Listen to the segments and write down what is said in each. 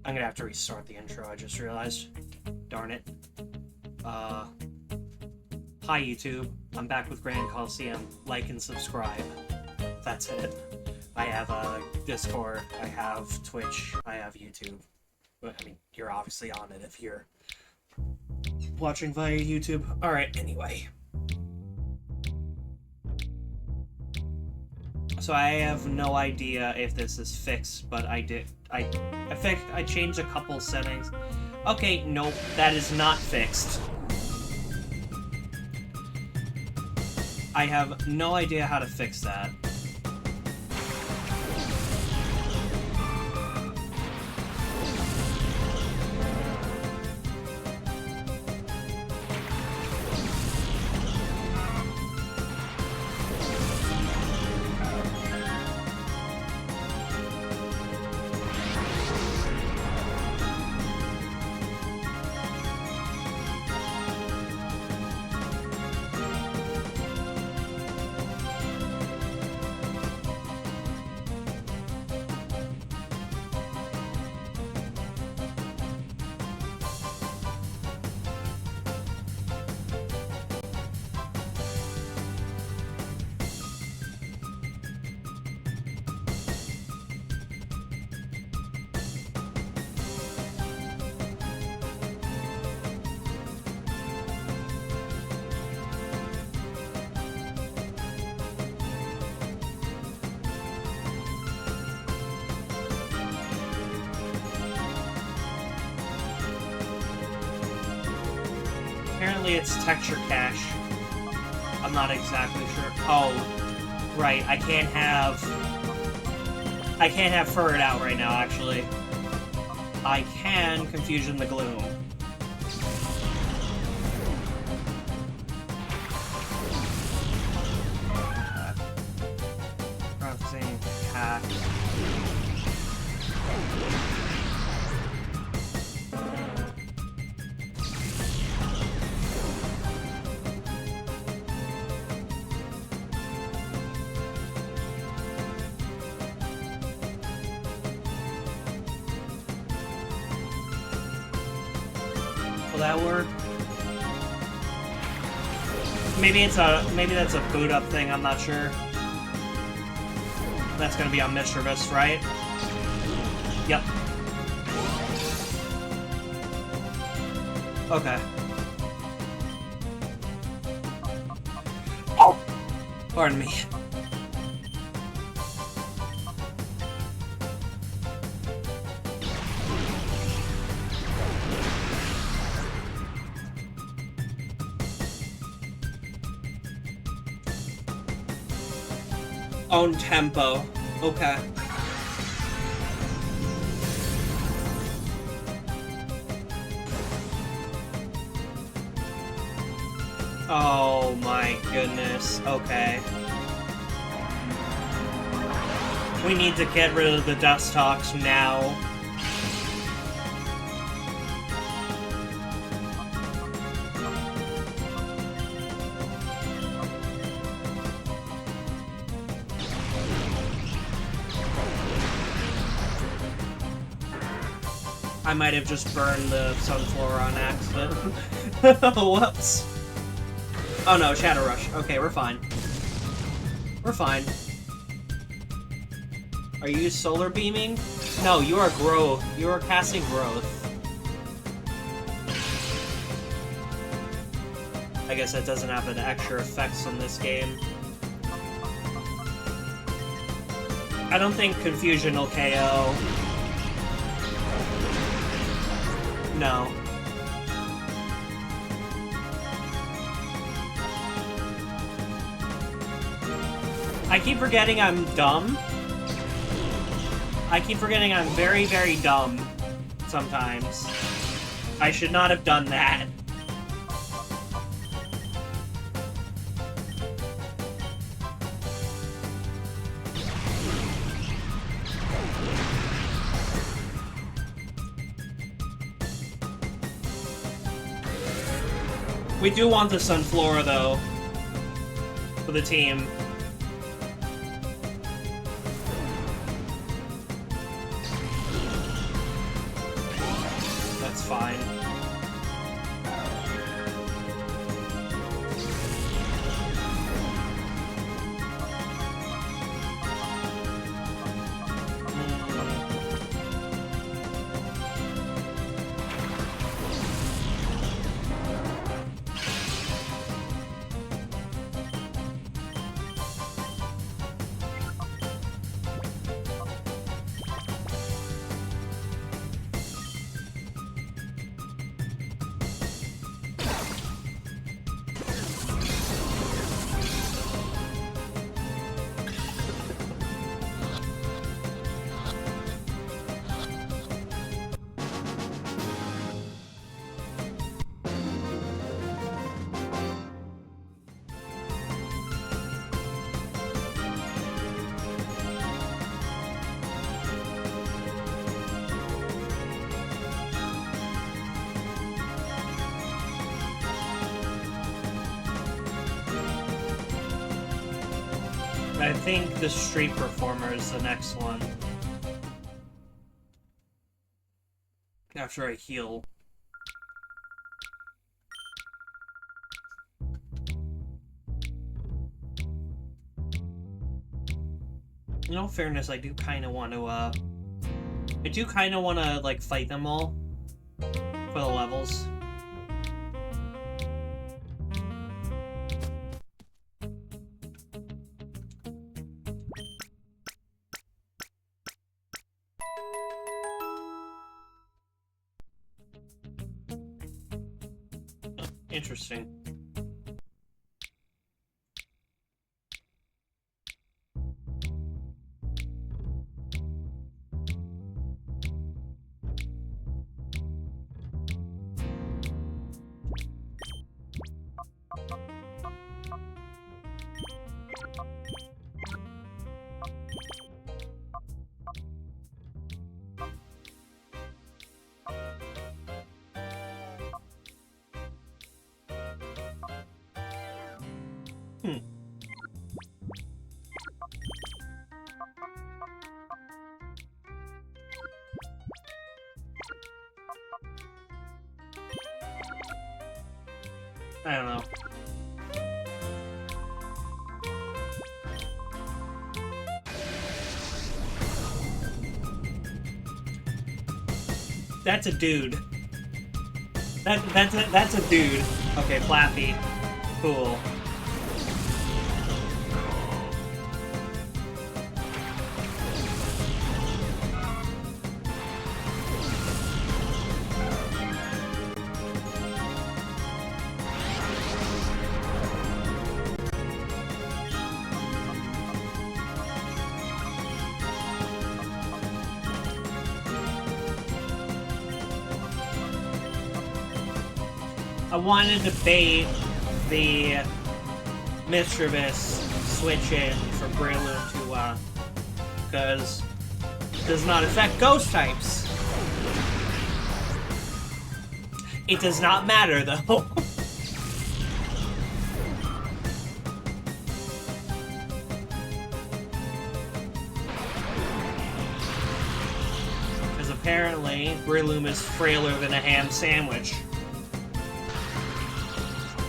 I'm gonna have to restart the intro, I just realized. Darn it. Hi YouTube, I'm back with Grand Colosseum. Like and subscribe. That's it. I have Discord, I have Twitch, I have YouTube. But, I mean, you're obviously on it if you're watching via YouTube. Alright, anyway. So I have no idea if this is fixed, but I changed a couple settings. Okay, nope, that is not fixed. I have no idea how to fix that. Apparently it's texture cache. I'm not exactly sure. Oh, right. I can't have Fur It Out right now, actually. I can Confusion the Gloom. Processing hack. Will that work? Maybe that's a boot up thing, I'm not sure. That's gonna be on Mischievous, right? Yep. Okay. Oh! Pardon me. Own tempo. Okay. Oh my goodness. Okay. We need to get rid of the dust talks now. I might have just burned the sunflower on accident. Whoops. Oh no, Shadow Rush. Okay, we're fine. We're fine. Are you solar beaming? No, you are growth. You are casting growth. I guess that doesn't have an extra effects on this game. I don't think Confusion will KO. No. I keep forgetting I'm dumb. I keep forgetting I'm very, very dumb sometimes. I should not have done that. We do want the Sunflora, though, for the team. that's fine. I think the street performer is the next one. After I heal. In all fairness, I do kind of want to, like, fight them all for the levels. Interesting. I don't know. That's a dude. That's a dude. Okay, Flappy. Cool. I wanted to bait the Mischievous switch in for Breloom to, because it does not affect ghost types. It does not matter, though. Because apparently, Breloom is frailer than a ham sandwich.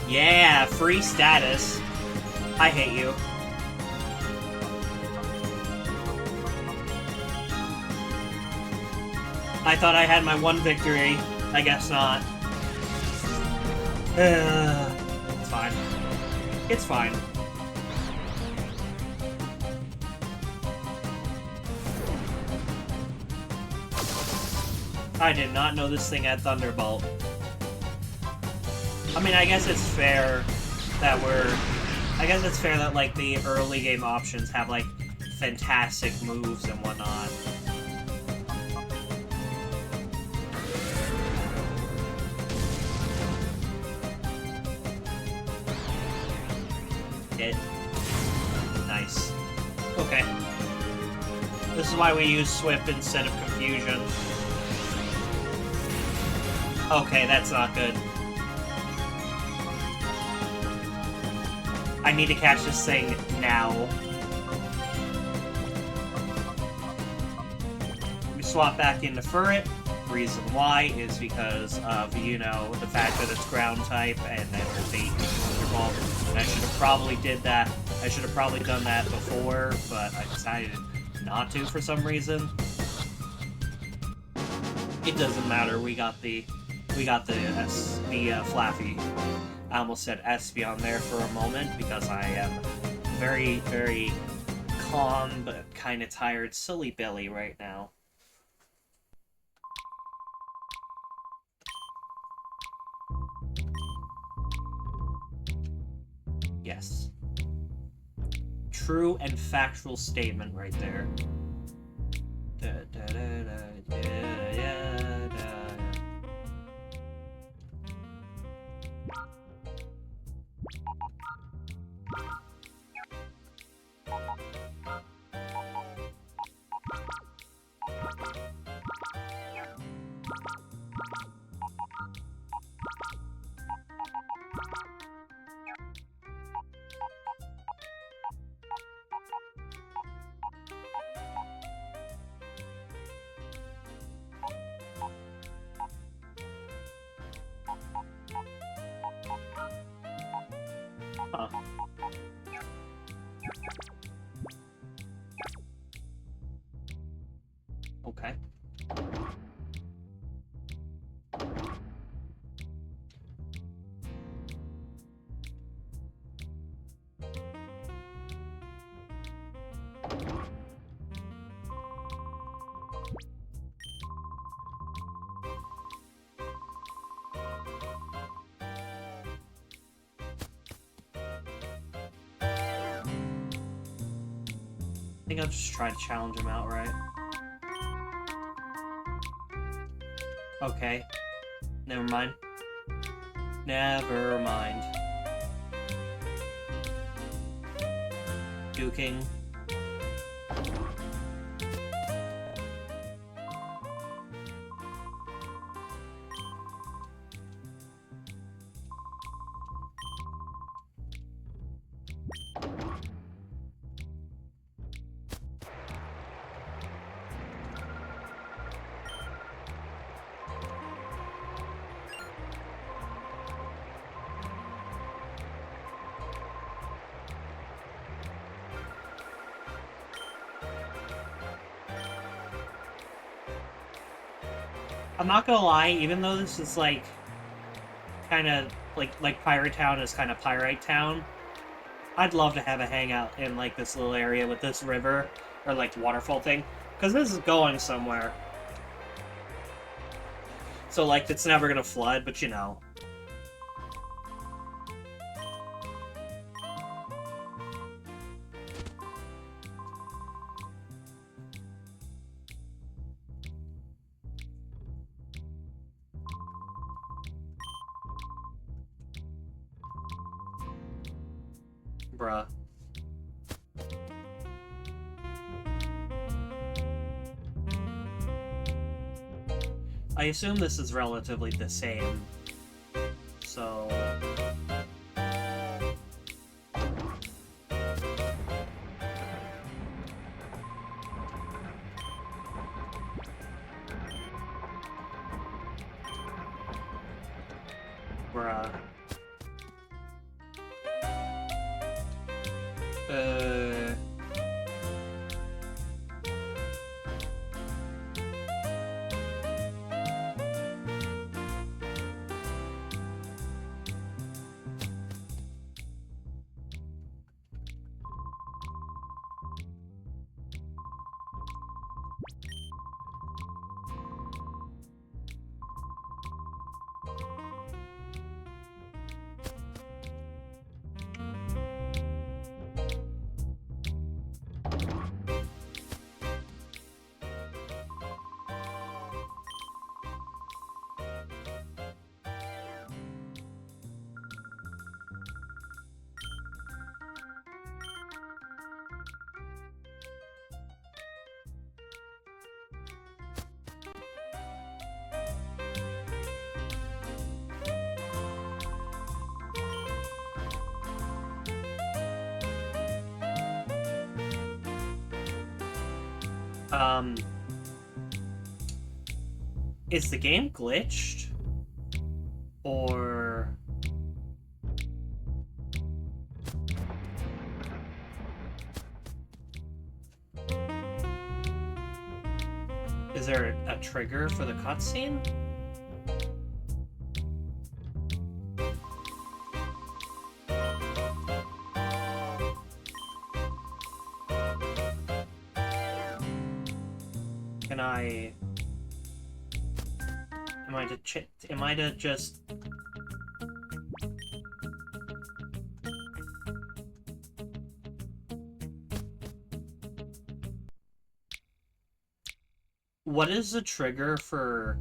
Yeah, free status. I hate you. I thought I had my one victory. I guess not. It's fine. It's fine. I did not know this thing had Thunderbolt. I mean, I guess it's fair that like, the early game options have, like, fantastic moves and whatnot. Hit. Nice. Okay. This is why we use Swift instead of Confusion. Okay, that's not good. I need to catch this thing now. Let me swap back into Furret. Reason why is because of, you know, the fact that it's ground type and then the bait involved. And I should have probably did that. I should have probably done that before, but I decided not to for some reason. It doesn't matter. We got the Flaffy. I almost said Espy on there for a moment because I am very, very calm but kind of tired, silly Billy right now. Yes. True and factual statement right there. Huh. Okay. I think I'll just try to challenge him outright. Okay. Never mind. Never mind. Duking. I'm not gonna lie, even though this is like kind of like Pirate Town is kind of Pyrite Town, I'd love to have a hangout in like this little area with this river or like waterfall thing, because this is going somewhere. So like it's never gonna flood, but you know. Bruh. I assume this is relatively the same. So... Bruh. Is the game glitched? Or... is there a trigger for the cutscene? Can I... Am I to just... What is the trigger for...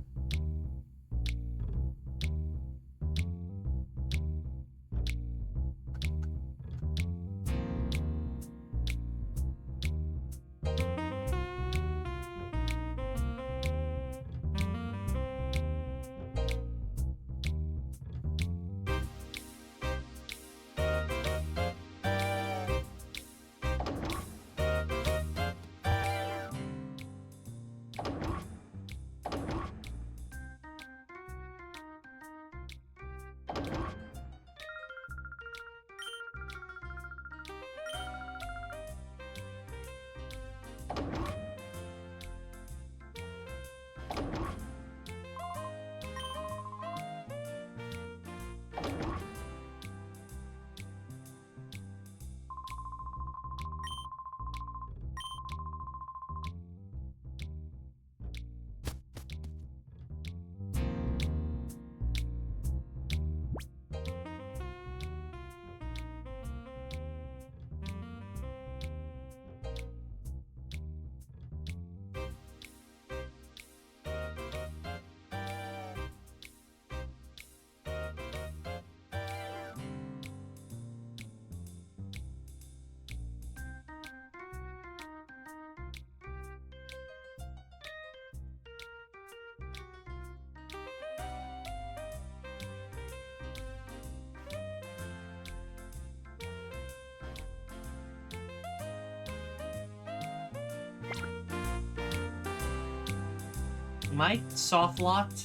Am I soft locked?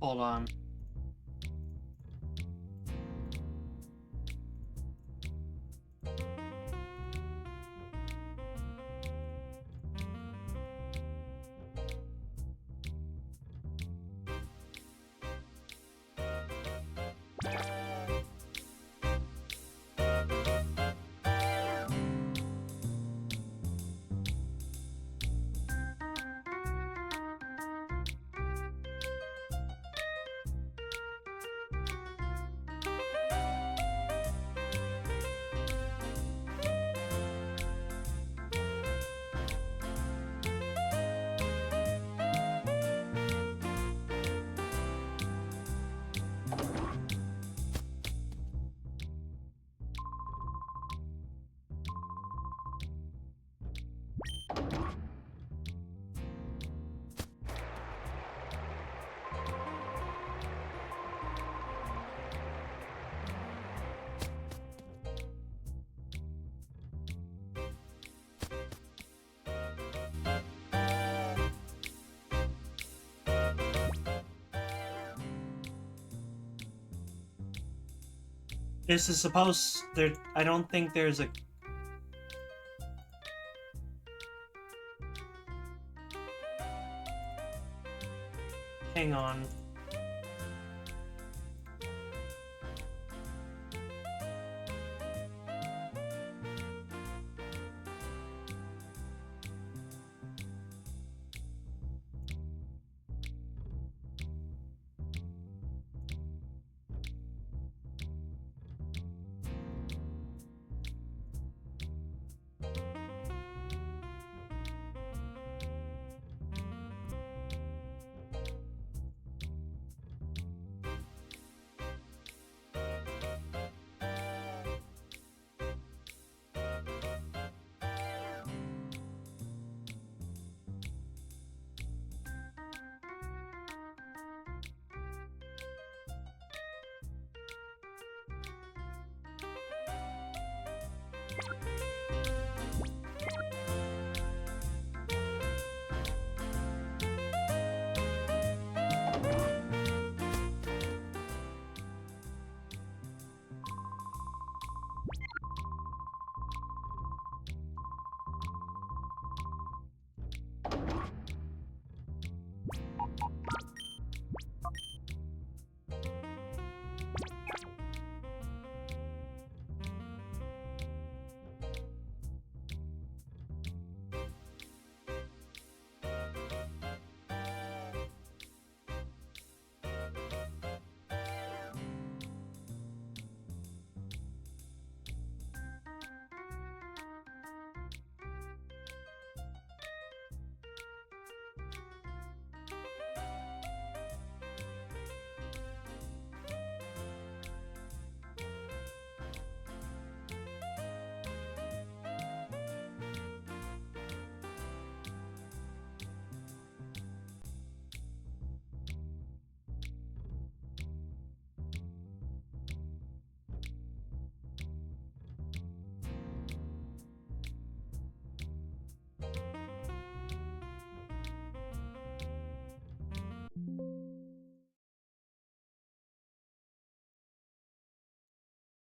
Hold on. This is supposed... there... I don't think there's a... Hang on.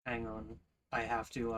Hang on. I have to,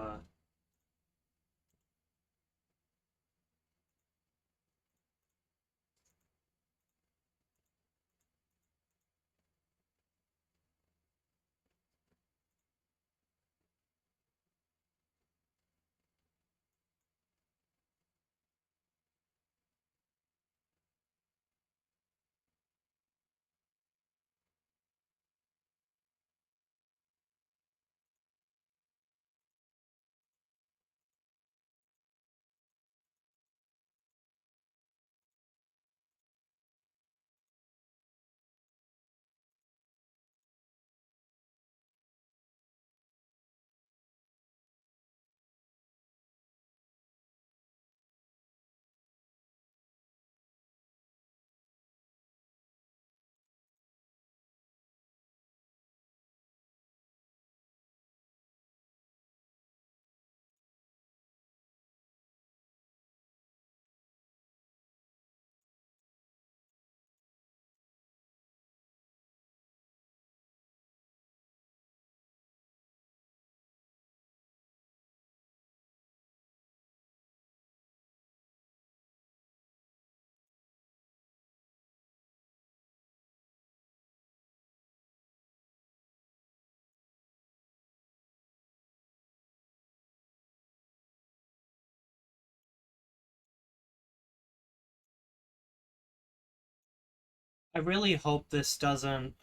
I really hope this doesn't,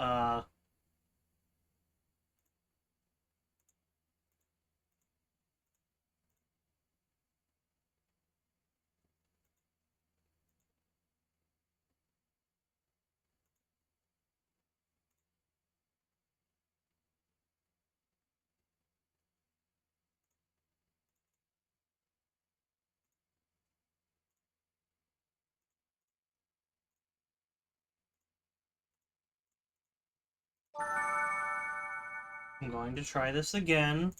I'm going to try this again.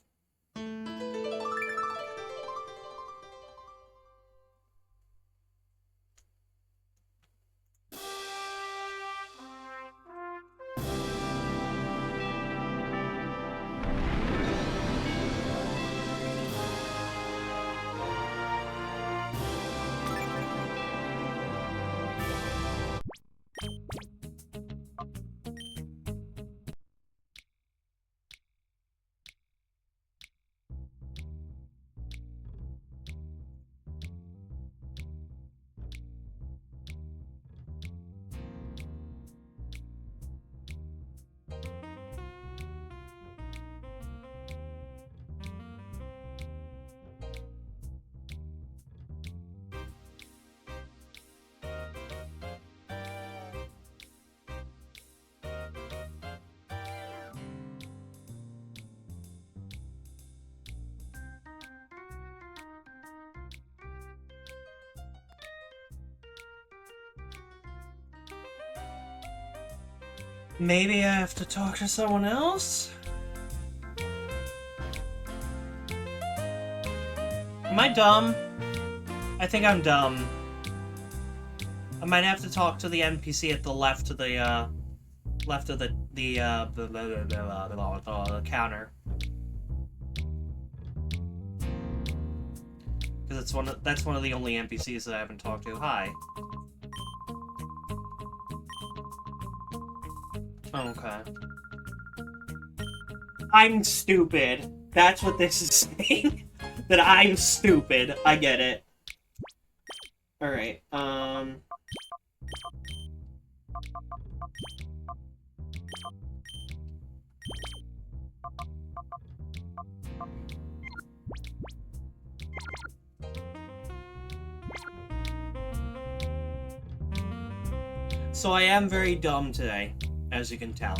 Maybe I have to talk to someone else? Am I dumb? I think I'm dumb. I might have to talk to the NPC at the left of the, the counter. Because that's one of the only NPCs that I haven't talked to. Hi. Okay. I'm stupid. That's what this is saying. That I'm stupid. I get it. Alright, so I am very dumb today, as you can tell.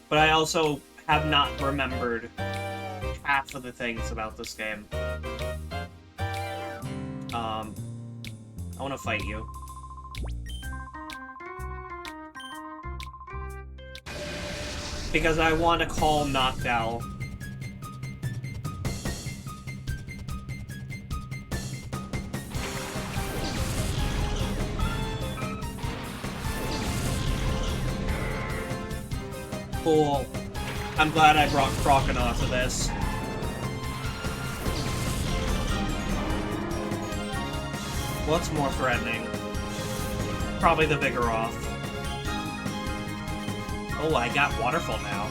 But I also have not remembered half of the things about this game. I want to fight you. Because I want to call Noctowl. Cool. I'm glad I brought Croconaw to this. What's more threatening? Probably the Vigoroth. Oh, I got Waterfall now.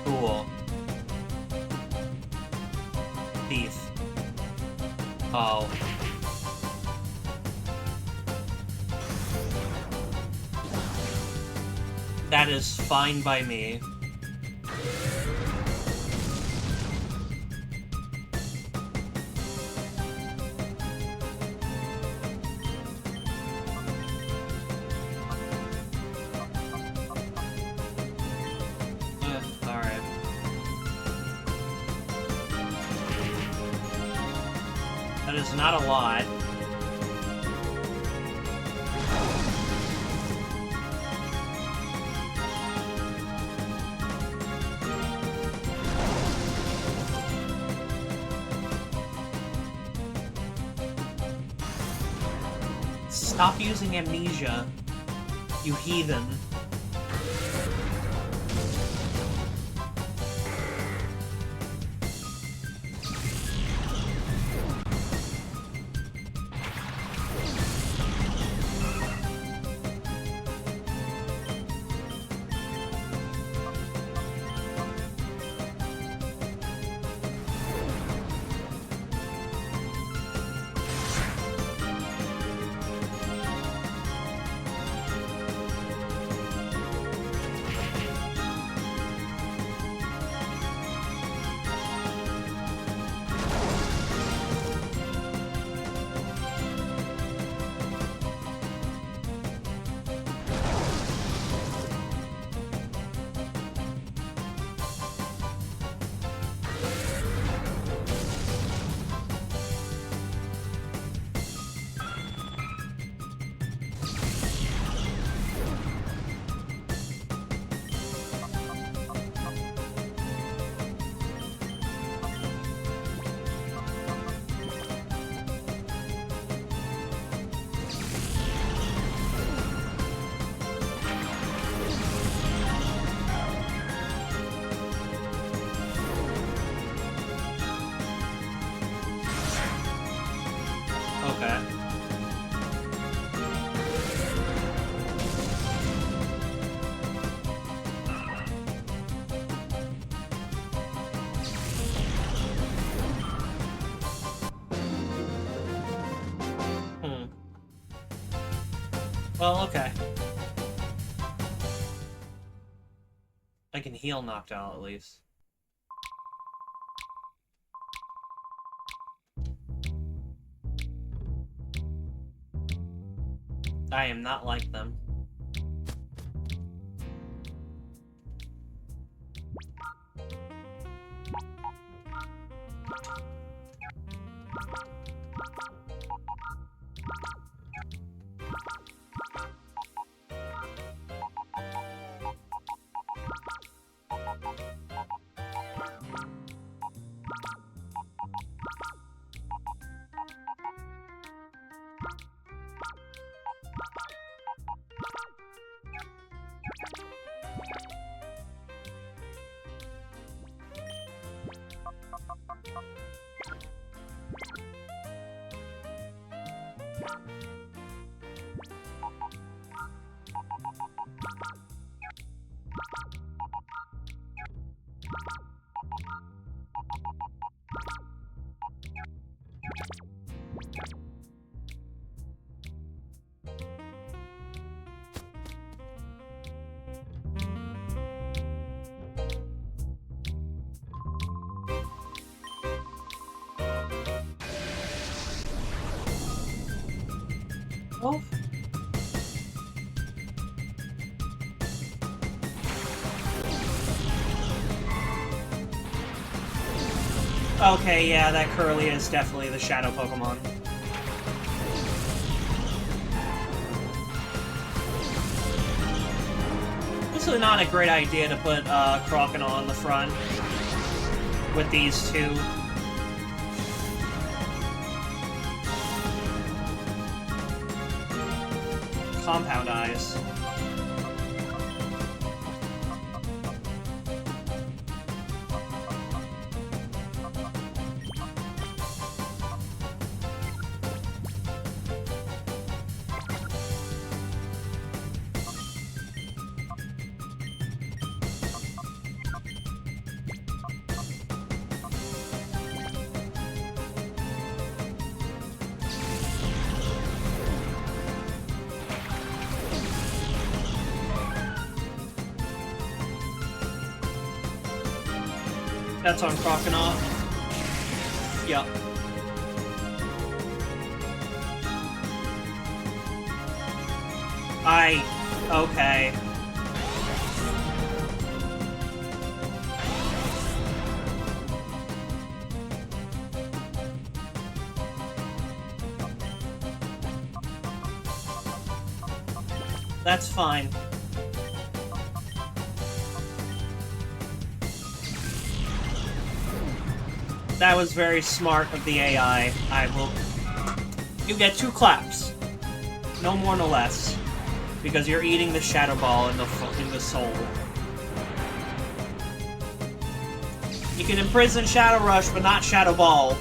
Cool. Teeth. Oh. That is fine by me. Alright. That is not a lot. Stop using amnesia, you heathen. Okay. Well, okay. I can heal knocked out at least. I am not like them. Oh. Okay, yeah, that Curly is definitely the Shadow Pokemon. This is not a great idea to put Croconaw on the front with these two. compound eyes. That's on Croconaut. Yep. Okay. That's fine. That was very smart of the AI. You get 2 claps. No more, no less. Because you're eating the Shadow Ball in the soul. You can imprison Shadow Rush, but not Shadow Ball.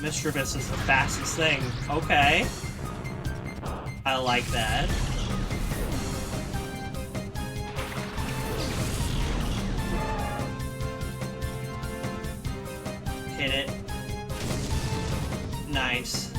Mischievous is the fastest thing. Okay. I like that. Hit it. Nice.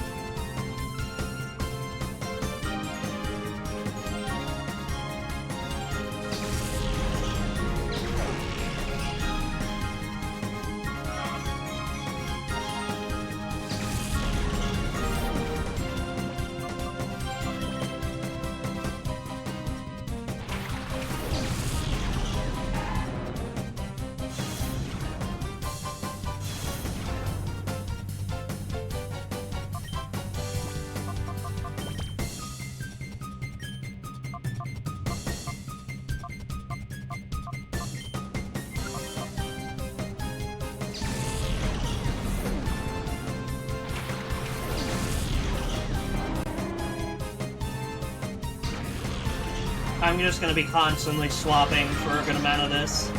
I'm just gonna be constantly swapping for a good amount of this.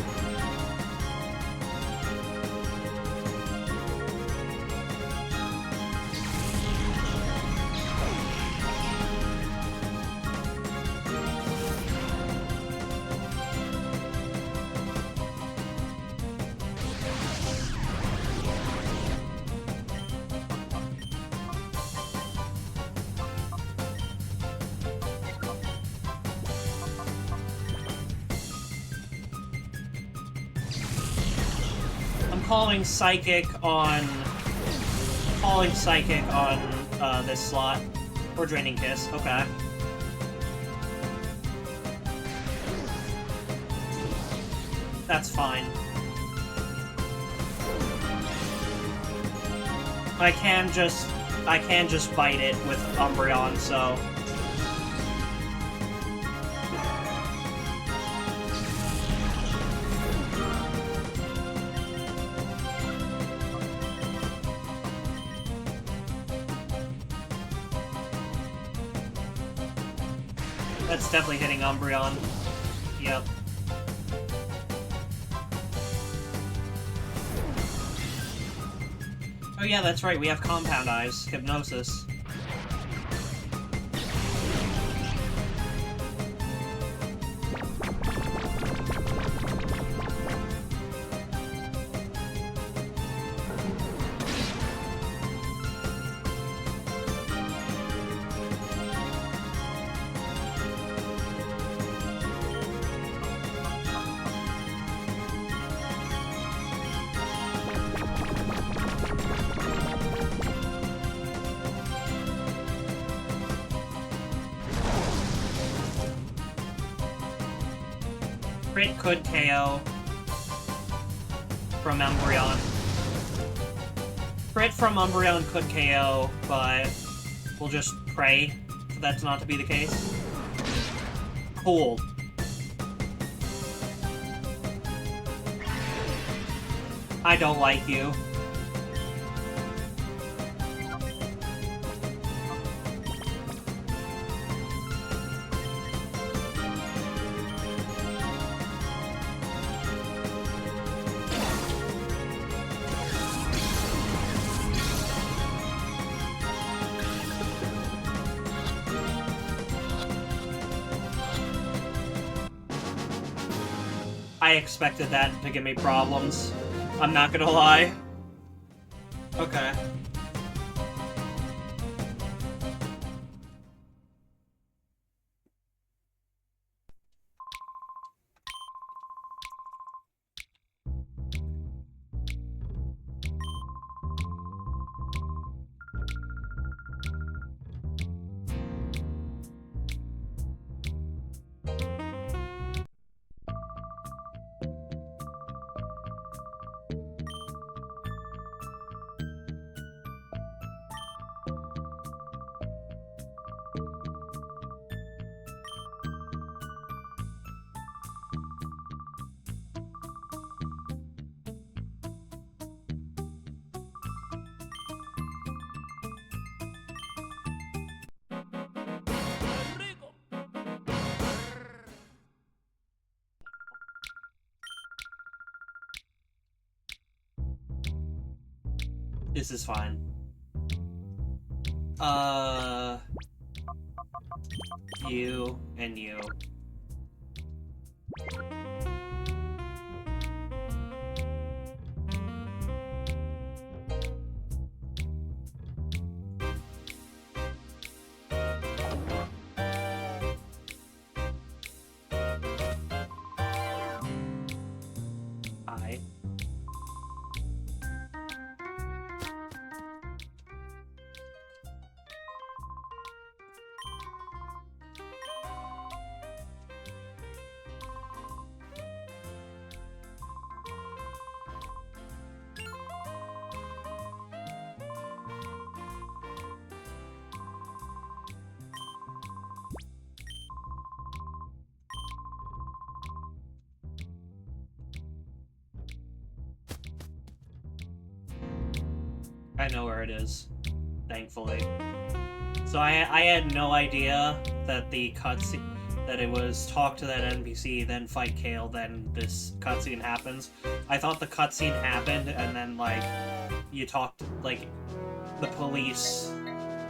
Calling Psychic on this slot. Or Draining Kiss, okay. That's fine. I can just bite it with Umbreon, so... That's definitely hitting Umbreon. Yep. Oh yeah, that's right, we have Compound Eyes. Hypnosis. crit could KO from Umbreon. Crit from Umbreon could KO, but we'll just pray for that not to be the case. Cool. I don't like you. I expected that to give me problems. I'm not gonna lie. Okay. This is fine. You and you. I. I know where it is, thankfully. So I had no idea that the cutscene, that it was talk to that NPC, then fight Kale, then this cutscene happens. I thought the cutscene happened, and then, like, you talked, like, the police,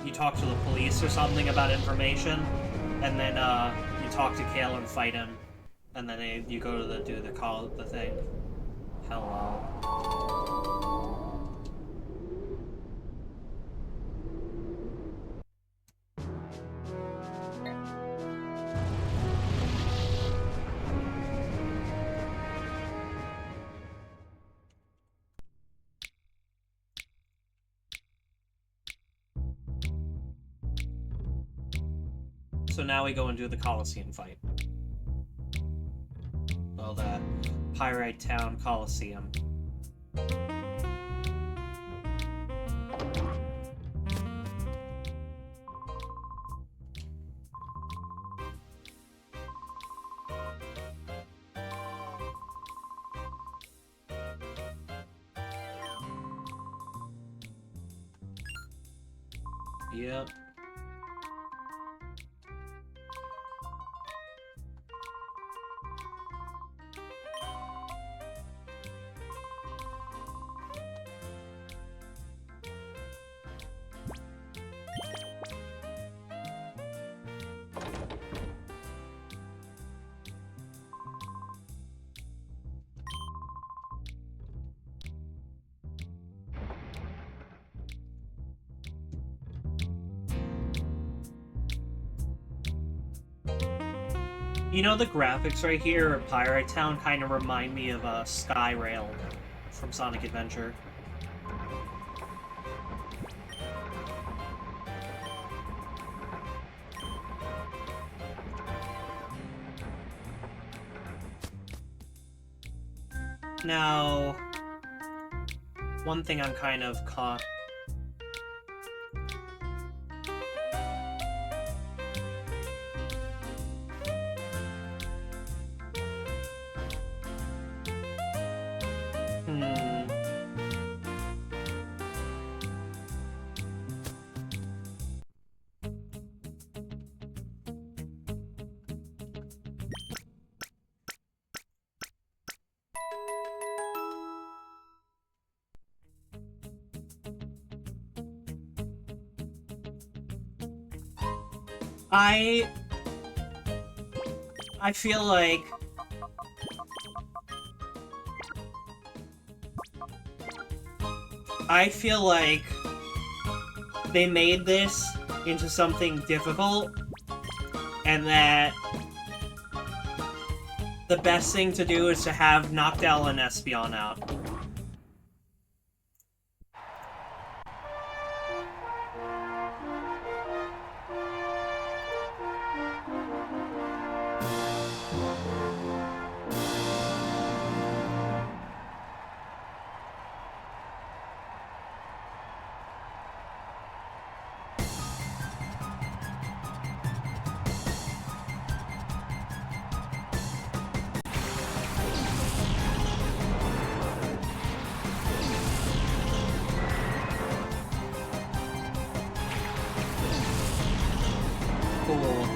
you talk to the police or something about information, and then, you talk to Kale and fight him, and then you go to the thing. Hello. So now we go and do the Colosseum fight. Well, the Pyrite Town Colosseum. Yep. You know, the graphics right here at Pyrite Town kind of remind me of Skyrail from Sonic Adventure. Now, one thing I'm kind of I feel like they made this into something difficult, and that the best thing to do is to have Noctowl and Espeon out. Cool.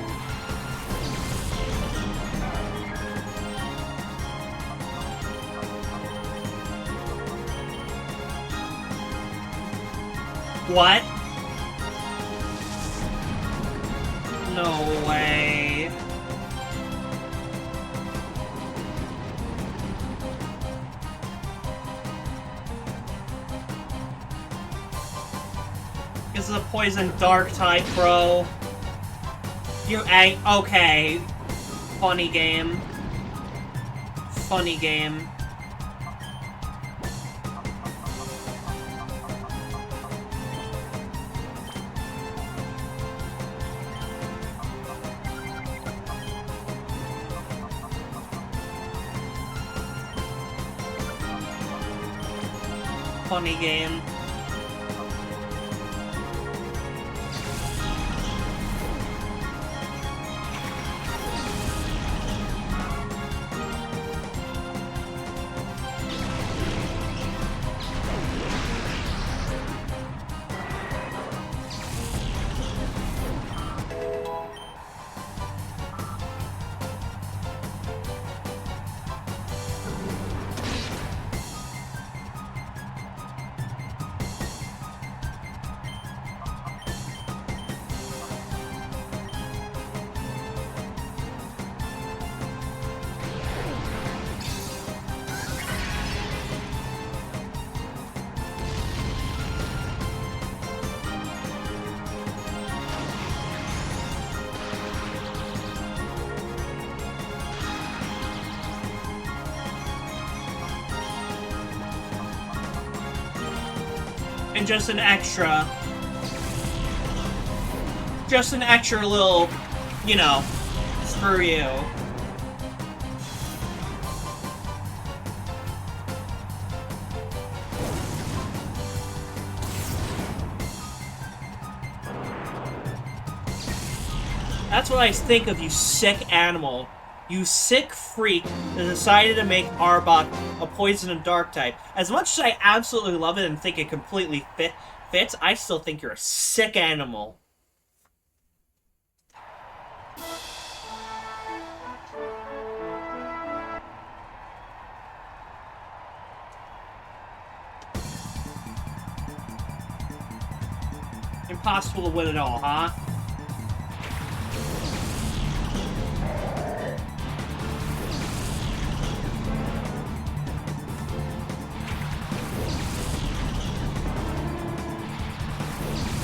What? No way. This is a poison dark type, bro. You ain't okay. Funny game. Funny game. Funny game. And just an extra little, you know, screw you. That's what I think of, you sick animal. You sick freak that decided to make Arbok a poison and dark type. As much as I absolutely love it and think it completely fits, I still think you're a sick animal. Impossible to win it all, huh?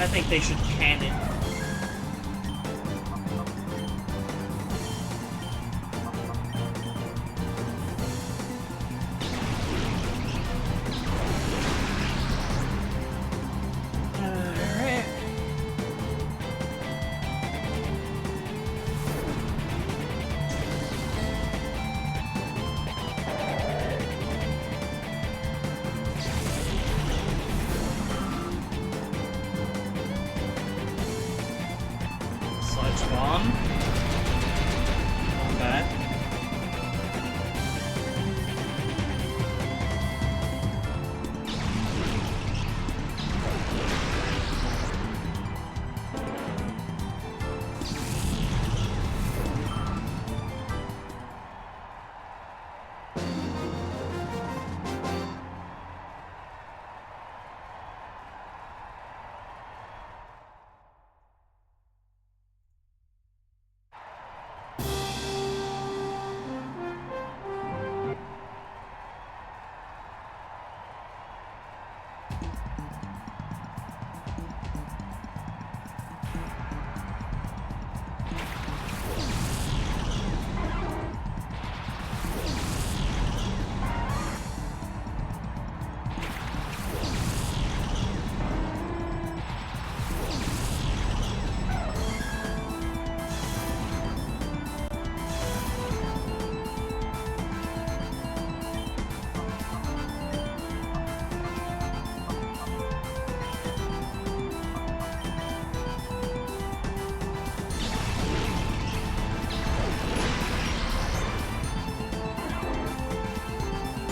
I think they should can it. bomb. Okay.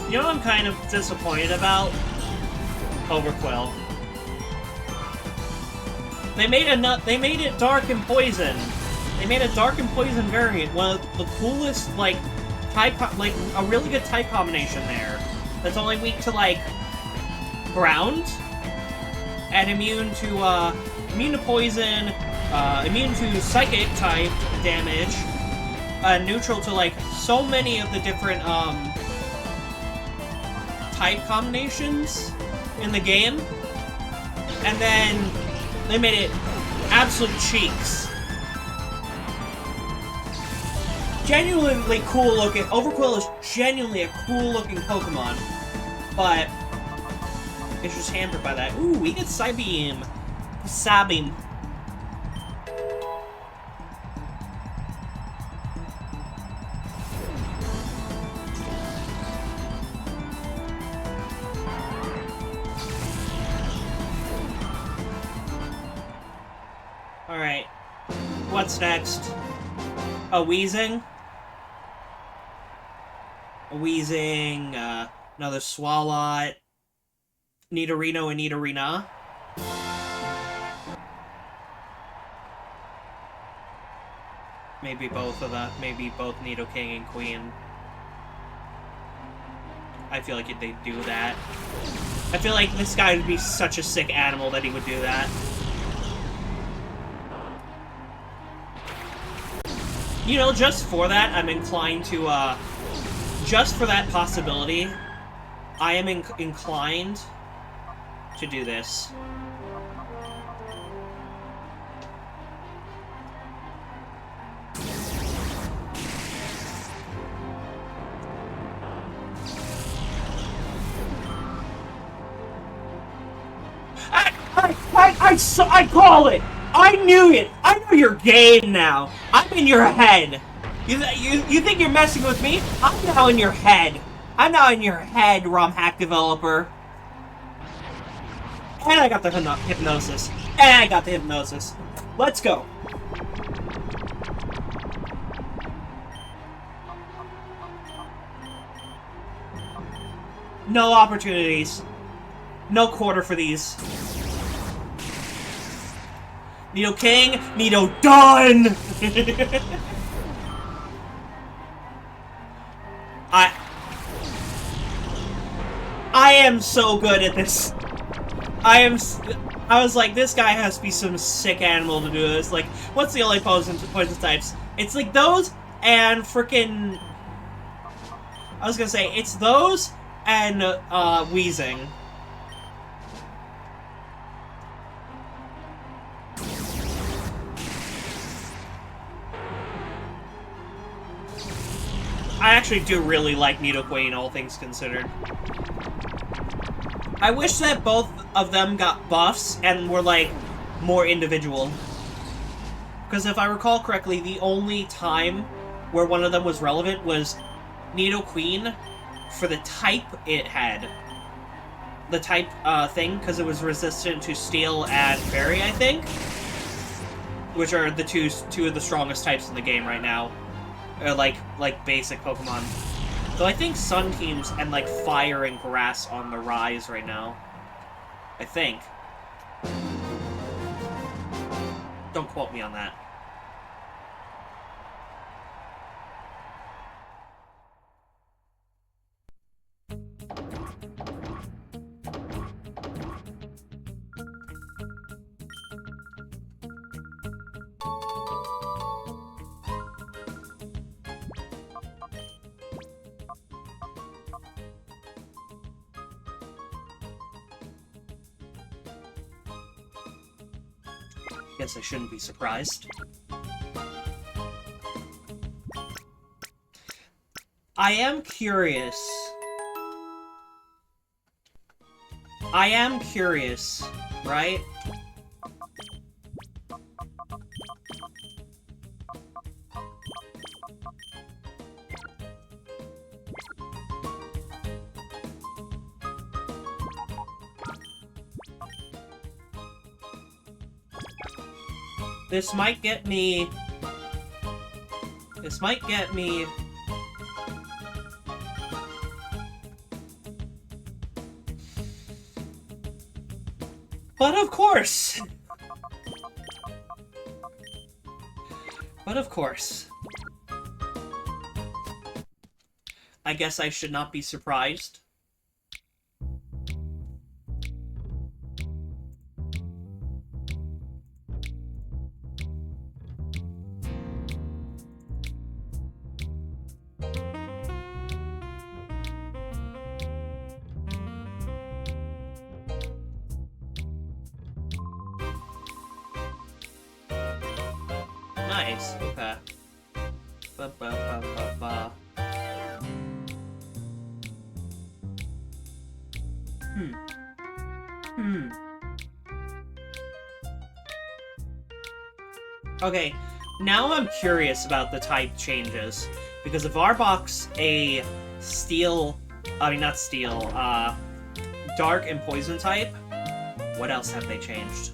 You know what I'm kind of disappointed about? Overquill. They made it dark and poison. They made a dark and poison variant. One of the coolest, like, a really good type combination there. That's only weak to, like, ground, and immune to poison, immune to psychic type damage, neutral to, like, so many of the different, type combinations in the game, and then they made it absolute cheeks. Genuinely cool looking. Overquill is genuinely a cool looking Pokemon, but it's just hampered by that. Ooh, we get Psybeam. Psybeam. Alright. What's next? A Weezing? A Weezing, another Swalot, Nidorino and Nidorina. Maybe both of them. Maybe both Nidoking and Queen. I feel like they'd do that. I feel like this guy would be such a sick animal that he would do that. You know, just for that, I'm inclined to, just for that possibility, I am inclined to do this. I call it! I knew it! I know your game now! I'm in your head! You think you're messing with me? I'm now in your head! I'm now in your head, ROM hack developer! And I got the hypnosis. And I got the hypnosis. Let's go! No opportunities. No quarter for these. Nidoking, Nido done! I am so good at this. I was like, this guy has to be some sick animal to do this. Like, what's the only poison types? It's like those and frickin'... I was gonna say, it's those and, Weezing. I actually do really like Nidoqueen, all things considered. I wish that both of them got buffs and were, like, more individual. Because if I recall correctly, the only time where one of them was relevant was Nidoqueen for the type it had. The type, thing, because it was resistant to Steel and Fairy, I think. which are the two of the strongest types in the game right now. Like basic Pokemon. Though I think Sun Teams and like Fire and Grass on the rise right now. I think. Don't quote me on that. Guess I shouldn't be surprised. I am curious. Right? This might get me... But of course! I guess I should not be surprised. Nice, okay. Okay, now I'm curious about the type changes. Because if Arbok's a steel... I mean, not steel, dark and poison type, what else have they changed?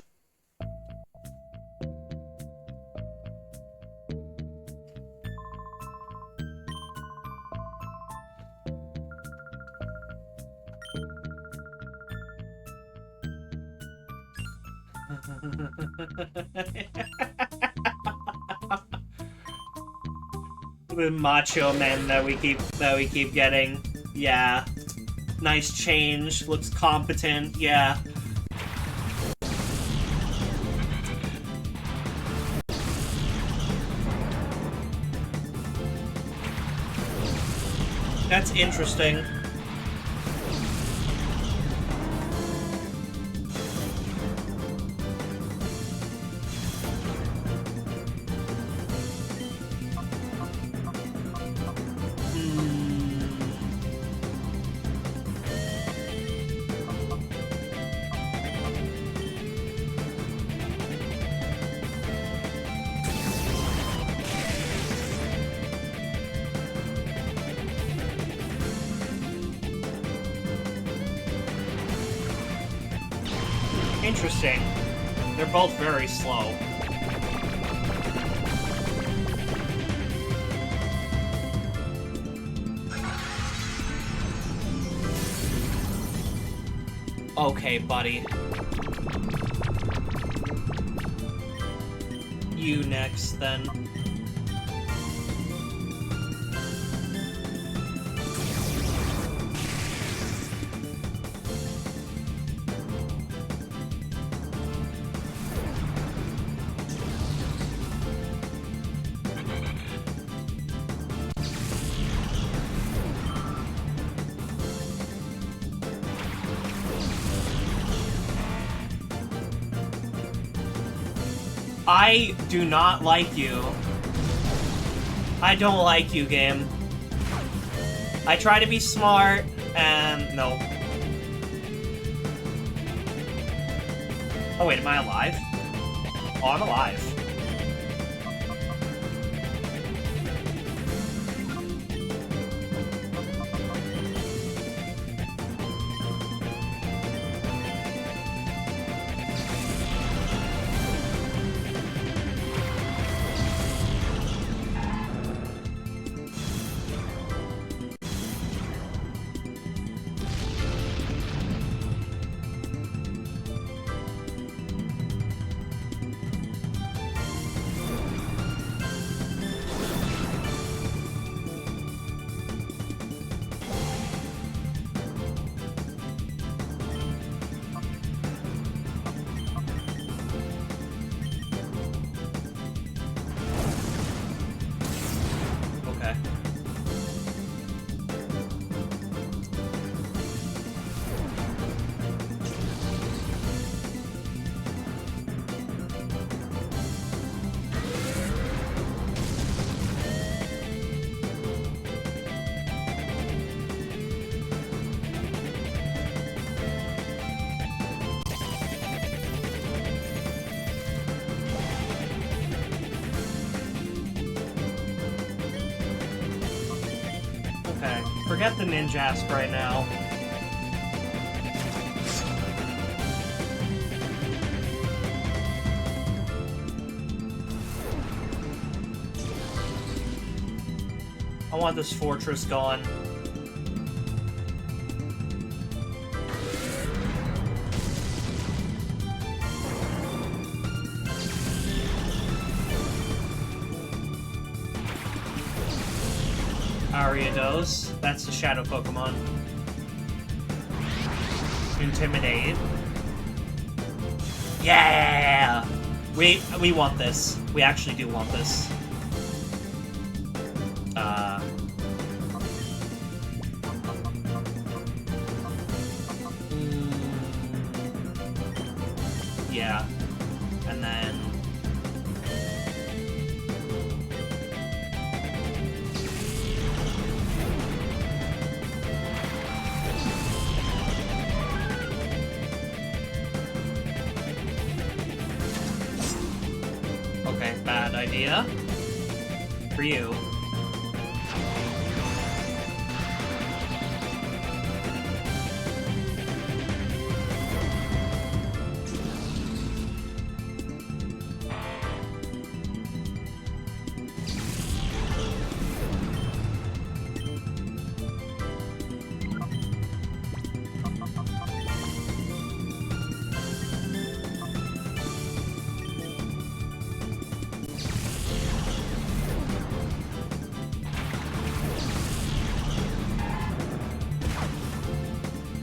The macho men that we keep getting. Yeah. Nice change. Looks competent. Yeah. That's interesting. Interesting. They're both very slow. Okay, buddy. You next, then. I do not like you. I don't like you, game. I try to be smart, and no. Oh wait, am I alive? Oh, I'm alive. Forget the Ninjask right now. I want this fortress gone. Ariados. That's the shadow Pokemon. Intimidate. Yeah! We want this. We actually do want this. Yeah. And then... Okay, bad idea. For you.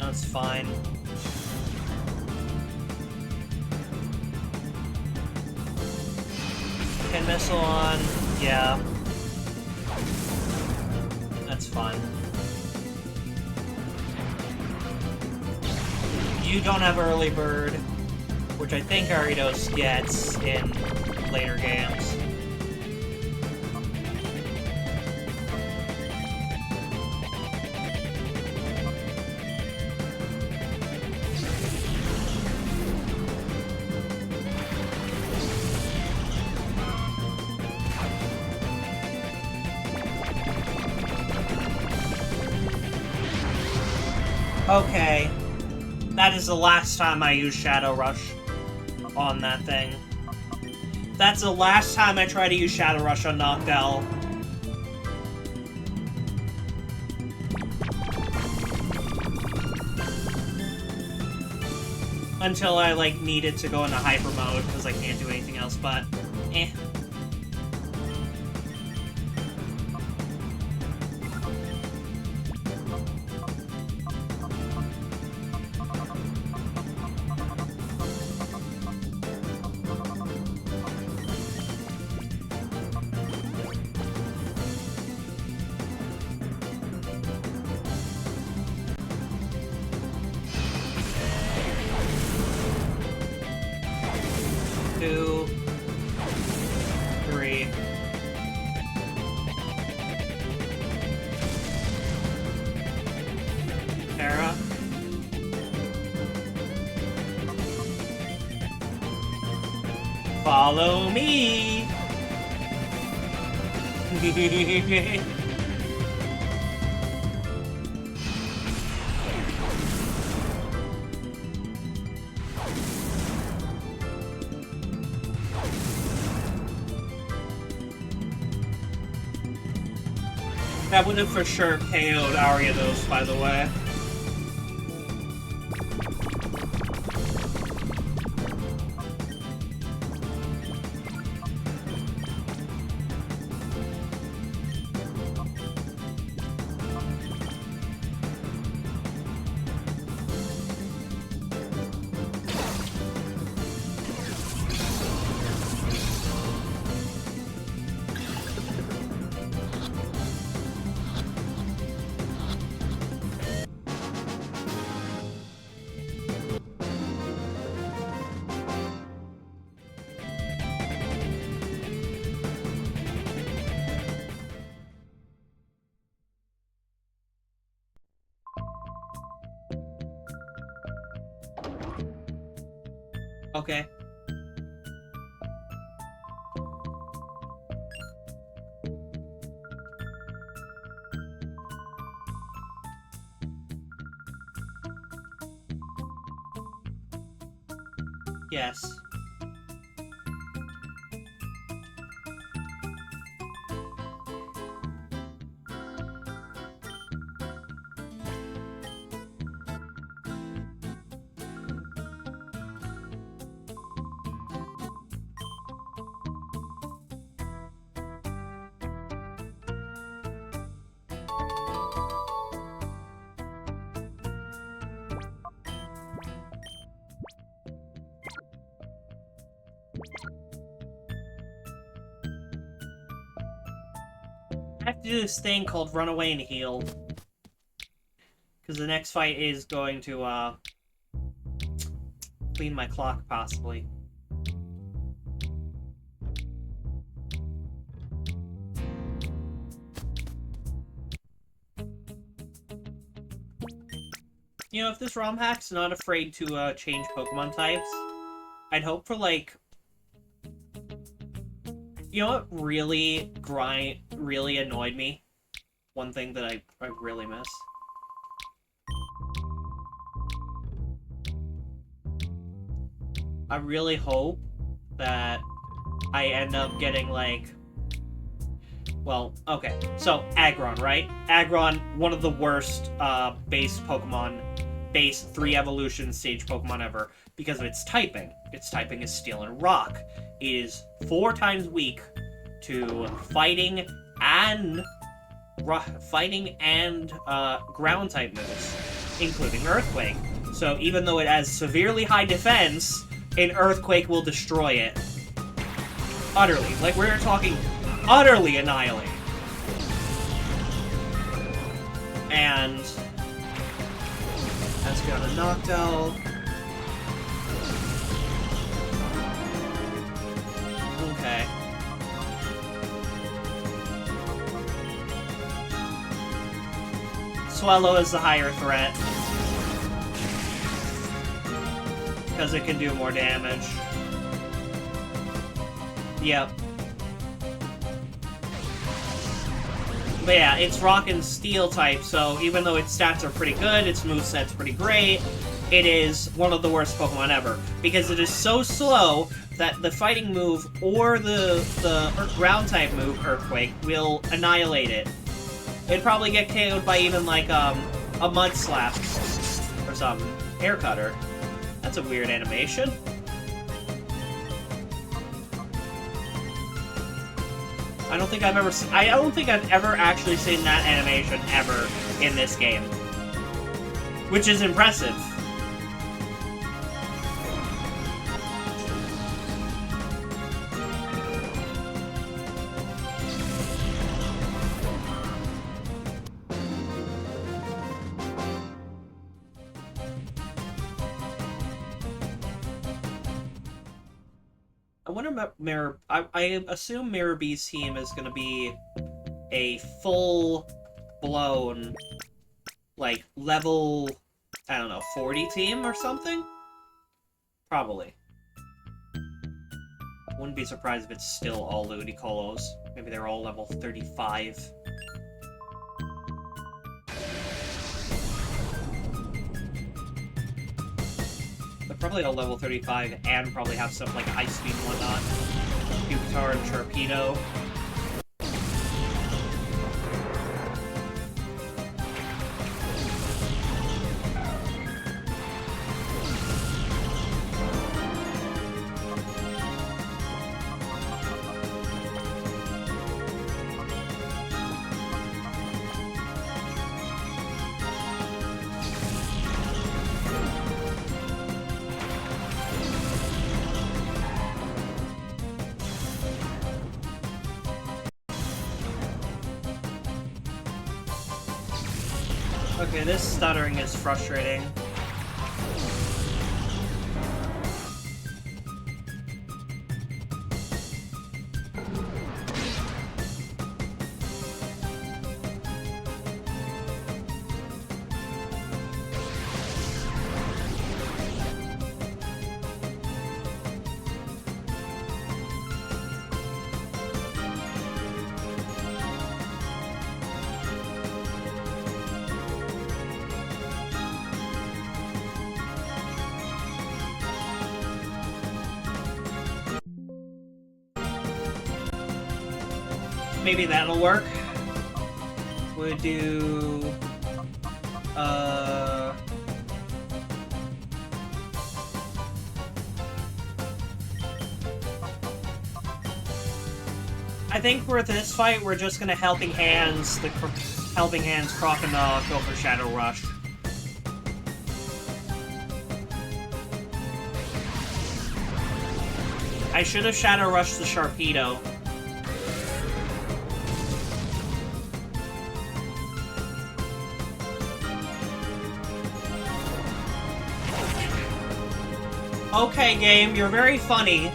That's fine. Pin missile on, yeah. That's fine. You don't have early bird, which I think Ariados gets in later games. Okay. That is the last time I use Shadow Rush on that thing. That's the last time I try to use Shadow Rush on Noctowl. Until I, like, need it to go into hyper mode, because I can't do anything else, but... eh. Two, three. Terra. Follow me. That would have for sure KO'd Ariados, by the way. Okay. Yes. I have to do this thing called run away and heal. Because the next fight is going to, clean my clock, possibly. You know, if this ROM hack's not afraid to, change Pokemon types, I'd hope for, like... You know what really annoyed me? One thing that I really miss. I really hope that I end up getting, like... Well, okay. So, Aggron, right? Aggron, one of the worst, base 3 evolution stage Pokemon ever, because of its typing. Its typing is Steel and Rock. It is 4 times weak to fighting and ground type moves, including Earthquake. So even though it has severely high defense, an Earthquake will destroy it. Utterly. Like, we're talking utterly annihilate. And has got a knockdown. Okay. Swallow is the higher threat. Because it can do more damage. Yep. But yeah, it's Rock and Steel type, so even though its stats are pretty good, its moveset's pretty great, it is one of the worst Pokemon ever. Because it is so slow that the fighting move or the ground type move, Earthquake, will annihilate it. It'd probably get KO'd by even, like, a Mud Slap or something. Hair Cutter. That's a weird animation. I don't think I've ever actually seen that animation ever in this game. Which is impressive. I wonder if I assume Mirror B's team is gonna be a full-blown, like, level, I don't know, 40 team or something? Probably. Wouldn't be surprised if it's still all Ludicolo. Maybe they're all level 35. Probably all level 35 and probably have some like Ice Speed and whatnot. Pupitar and Sharpedo. Okay, this stuttering is frustrating. maybe that'll work. We'll do... I think for this fight, we're just gonna Helping Hands Crocodile go for Shadow Rush. I should have Shadow Rushed the Sharpedo. Okay, game, you're very funny.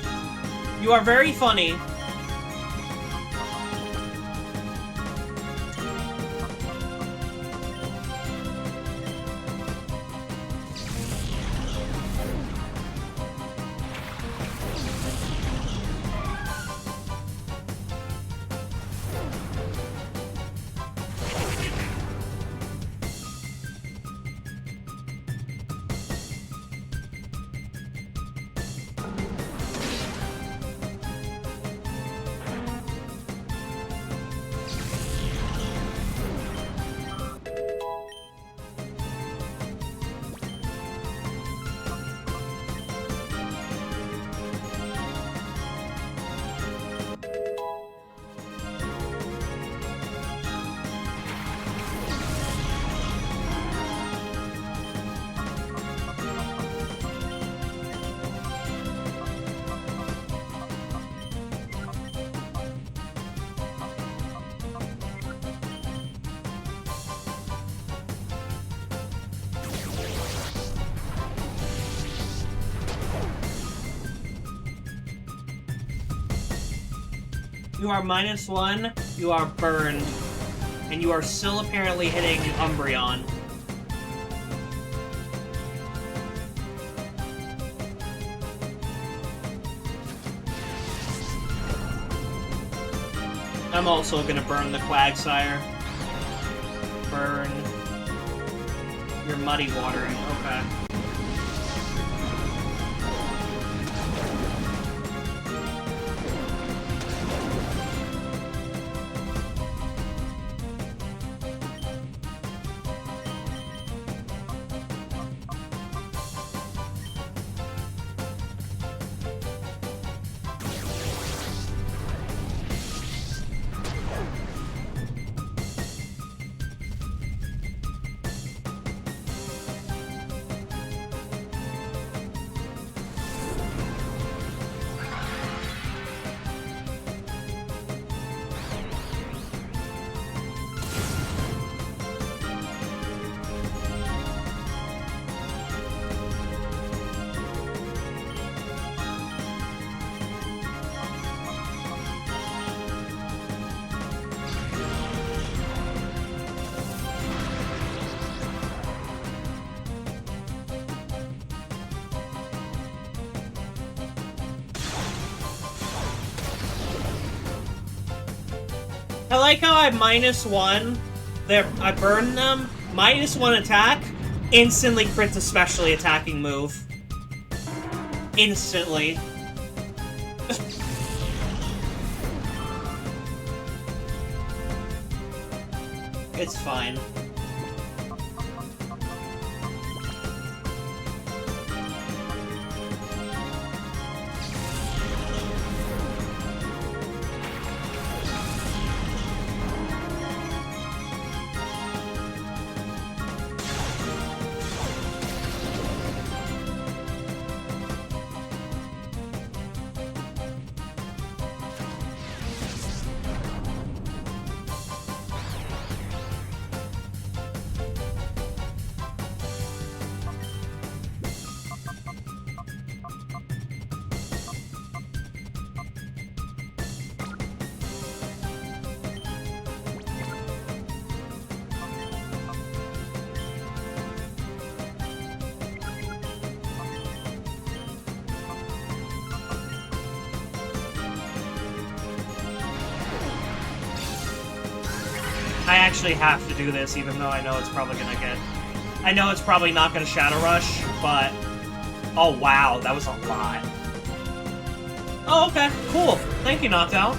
You are very funny. You are -1, you are burned, and you are still apparently hitting Umbreon. I'm also gonna burn the Quagsire. Burn. You're muddy watering, okay. I like how I -1, I burn them, -1 attack, instantly crit the specially attacking move. Instantly. It's fine. I actually have to do this, even though I know it's probably gonna get... I know it's probably not gonna Shadow Rush, but... Oh, wow, that was a lot. Oh, okay, cool. Thank you, Knocked Out.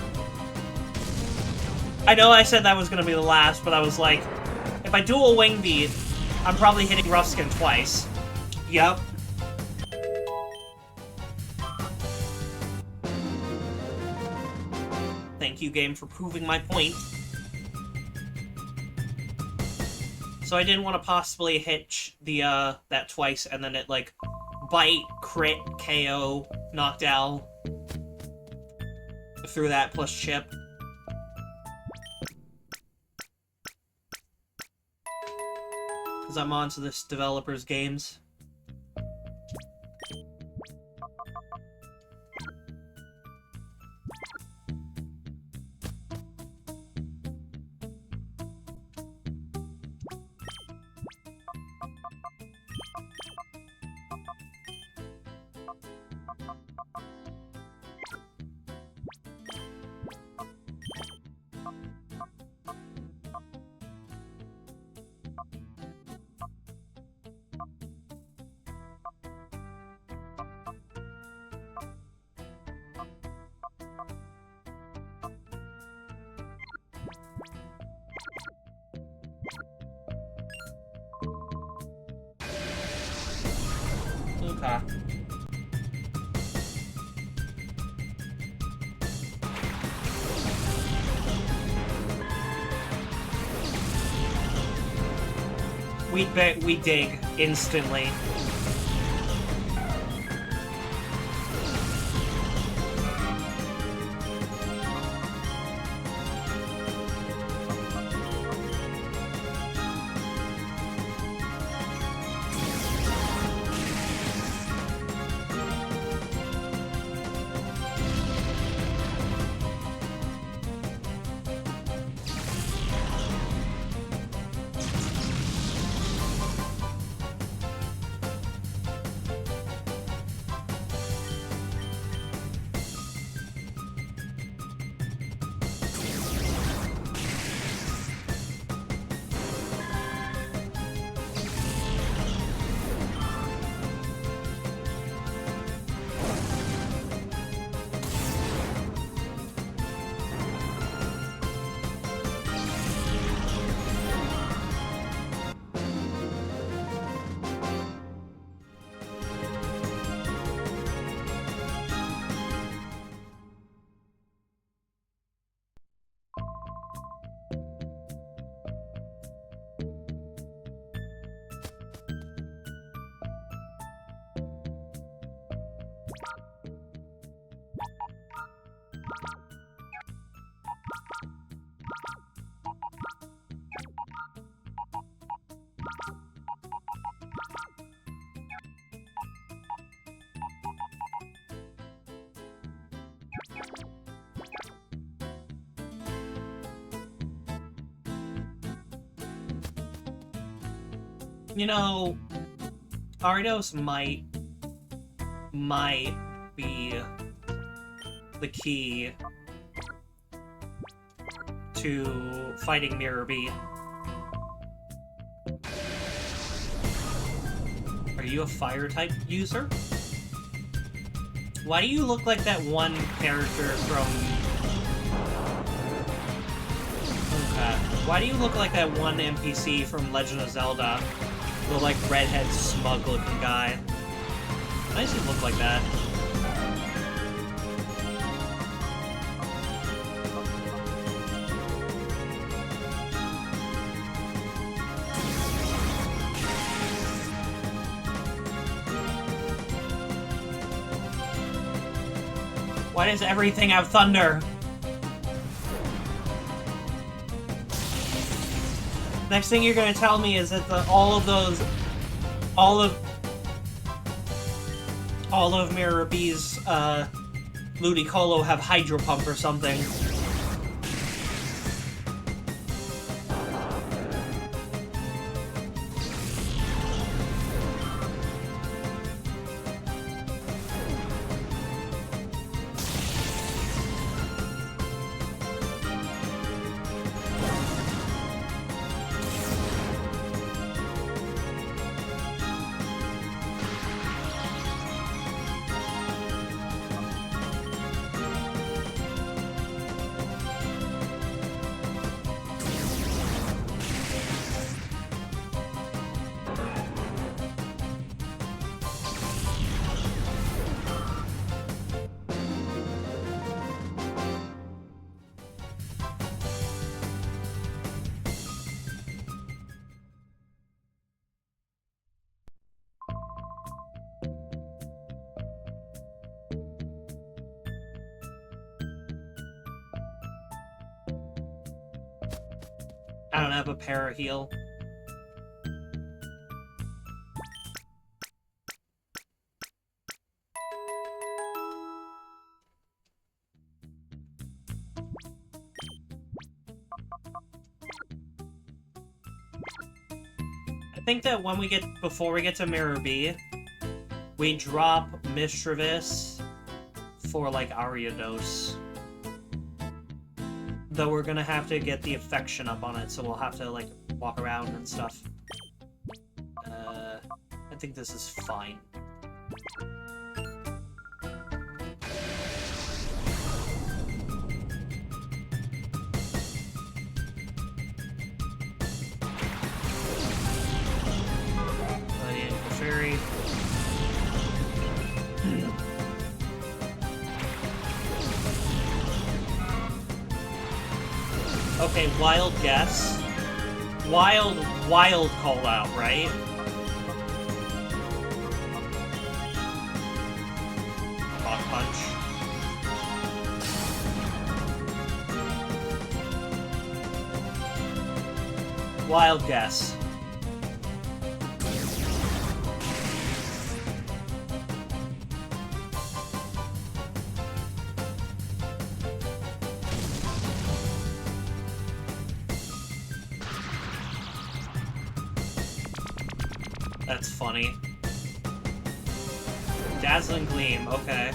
I know I said that was gonna be the last, but I was like, if I do a wing beat, I'm probably hitting Rough-Skin twice. Yep. Thank you, game, for proving my point. So I didn't want to possibly hit the, that twice, and then it, like, bite, crit, KO, knockdown through that plus chip. Because I'm onto this developer's games. Okay. We dig instantly. You know, Aridos might be the key to fighting Mirror B. Are you a fire type user? Why do you look like that one character from... Okay. Why do you look like that one NPC from Legend of Zelda? The, like, redhead, smug-looking guy. Why does he look like that? Why does everything have thunder? Next thing you're gonna tell me is that all of Mirror B's Ludicolo have Hydro Pump or something. I don't have a para heal. I think that when we before we get to Mirror B, we drop Mischievous for, like, Ariados. Though we're gonna have to get the affection up on it, so we'll have to, like, walk around and stuff. I think this is fine. Fairy. Okay, wild guess. Wild call out, right? Rock punch. Wild guess. That's funny. Dazzling Gleam, okay.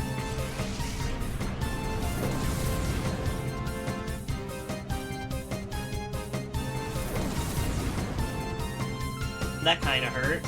That kinda hurt.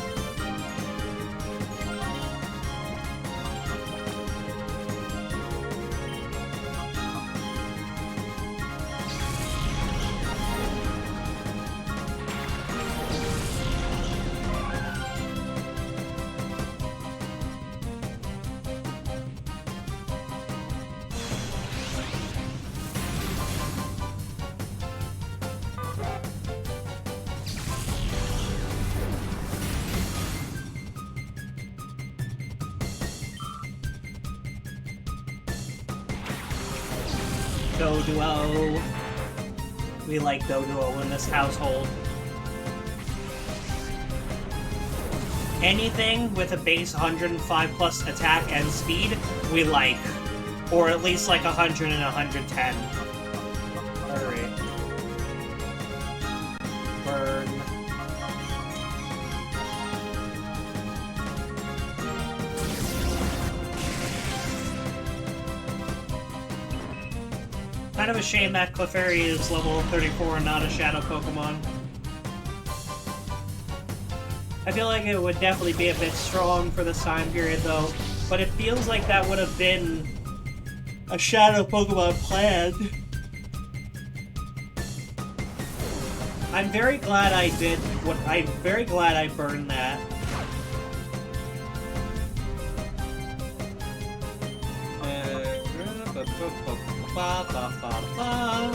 Doduo. We like Doduo in this household. Anything with a base 105 plus attack and speed, we like. Or at least like 100 and 110. Alright. Burn. Kind of a shame that Clefairy is level 34 and not a Shadow Pokemon. I feel like it would definitely be a bit strong for this time period, though. But it feels like that would have been a Shadow Pokemon planned. I'm very glad I did what I'm very glad I burned that. Ba, ba, ba, ba.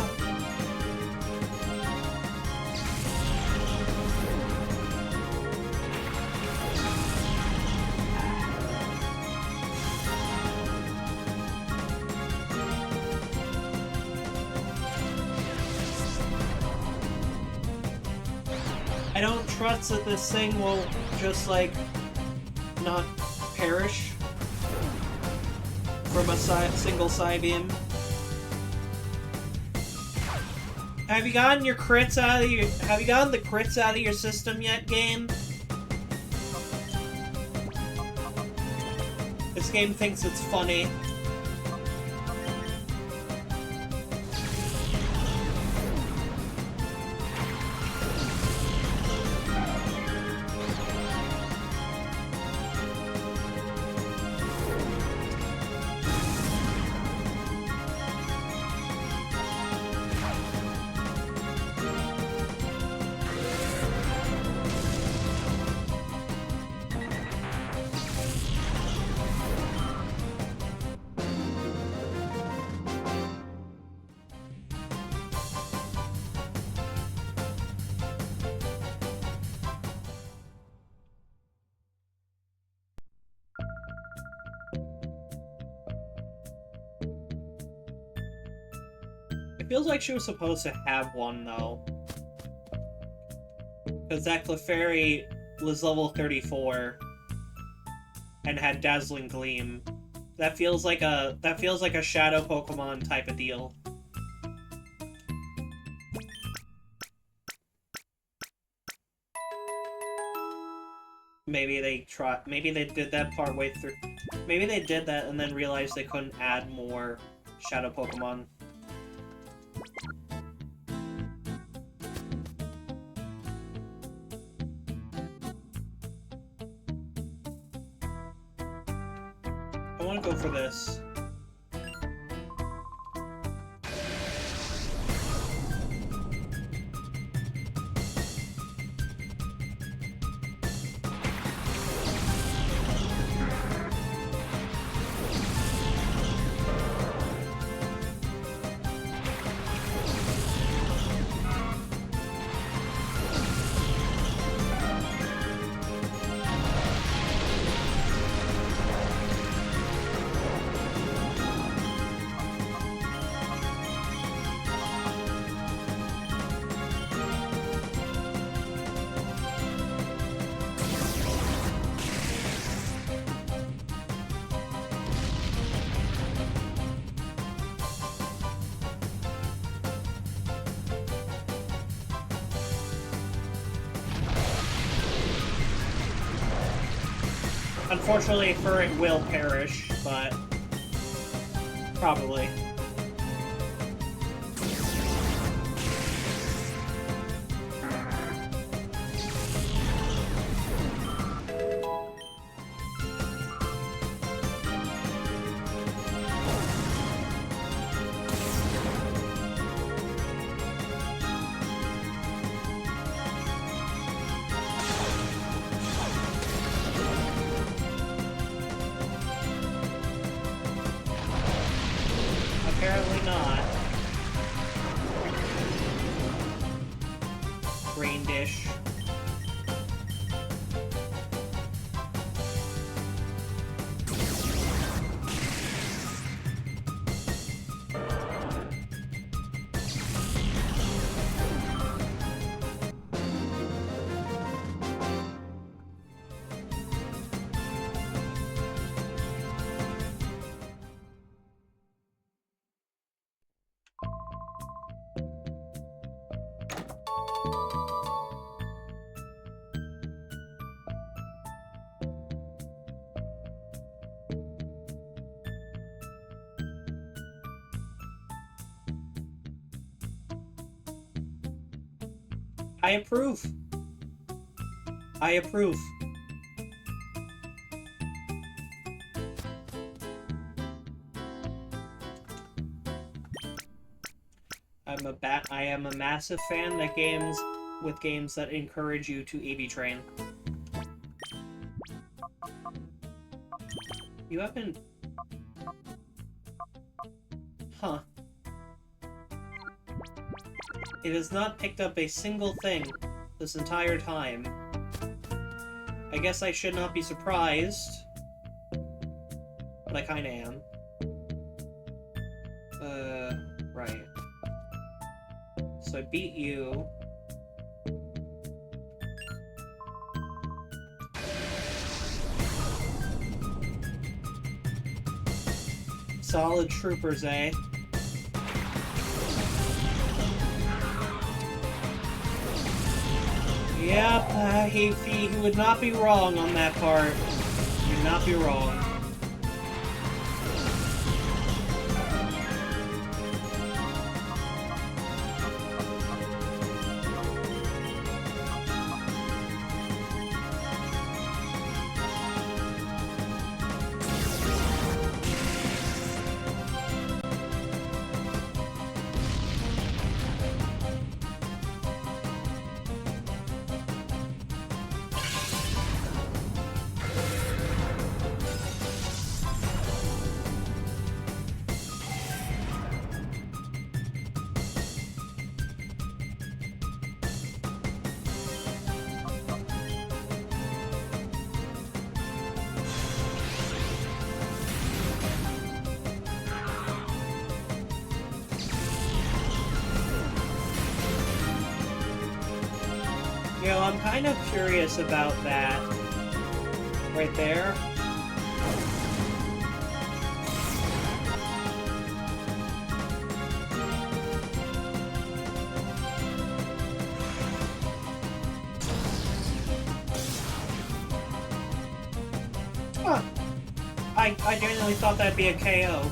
I don't trust that this thing will just, like, not perish from a single Psybeam. Have you gotten your crits out of your? Have you gotten the crits out of your system yet, game? This game thinks it's funny. It feels like she was supposed to have one, though. Because that Clefairy was level 34 and had Dazzling Gleam. That feels like a shadow Pokemon type of deal. Maybe they did that partway through. Maybe they did that and then realized they couldn't add more shadow Pokemon. I want to go for this. Unfortunately, Furret will perish, but probably. Apparently not. Rain Dish. I approve. I approve. I am a massive fan that games that encourage you to EV train. You haven't... Huh. It has not picked up a single thing this entire time. I guess I should not be surprised. But I kinda am. Right. So I beat you. Solid troopers, eh? Yep, he would not be wrong on that part. He would not be wrong. I'm kind of curious about that. Right there. Huh. I genuinely thought that'd be a KO.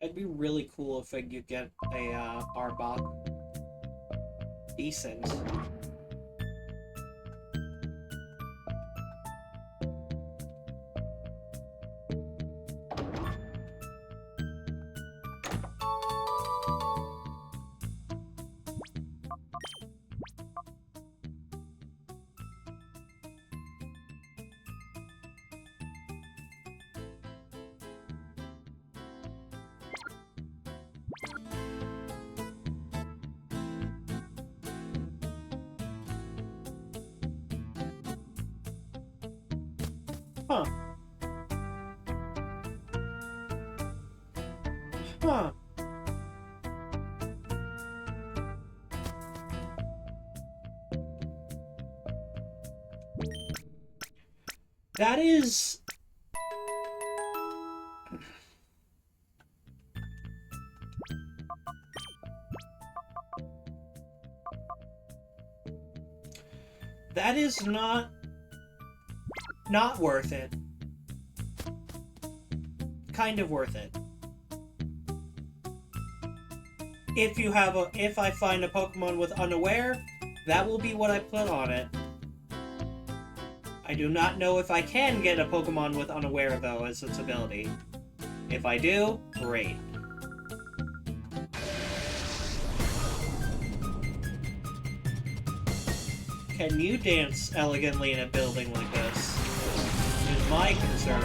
It'd be really cool if I could get a Arbok. Decent. Huh. Huh. That is... That is not worth it. Kind of worth it. If I find a Pokemon with Unaware, that will be what I put on it. I do not know if I can get a Pokemon with Unaware, though, as its ability. If I do, great. Can you dance elegantly in a building like this? Is my concern.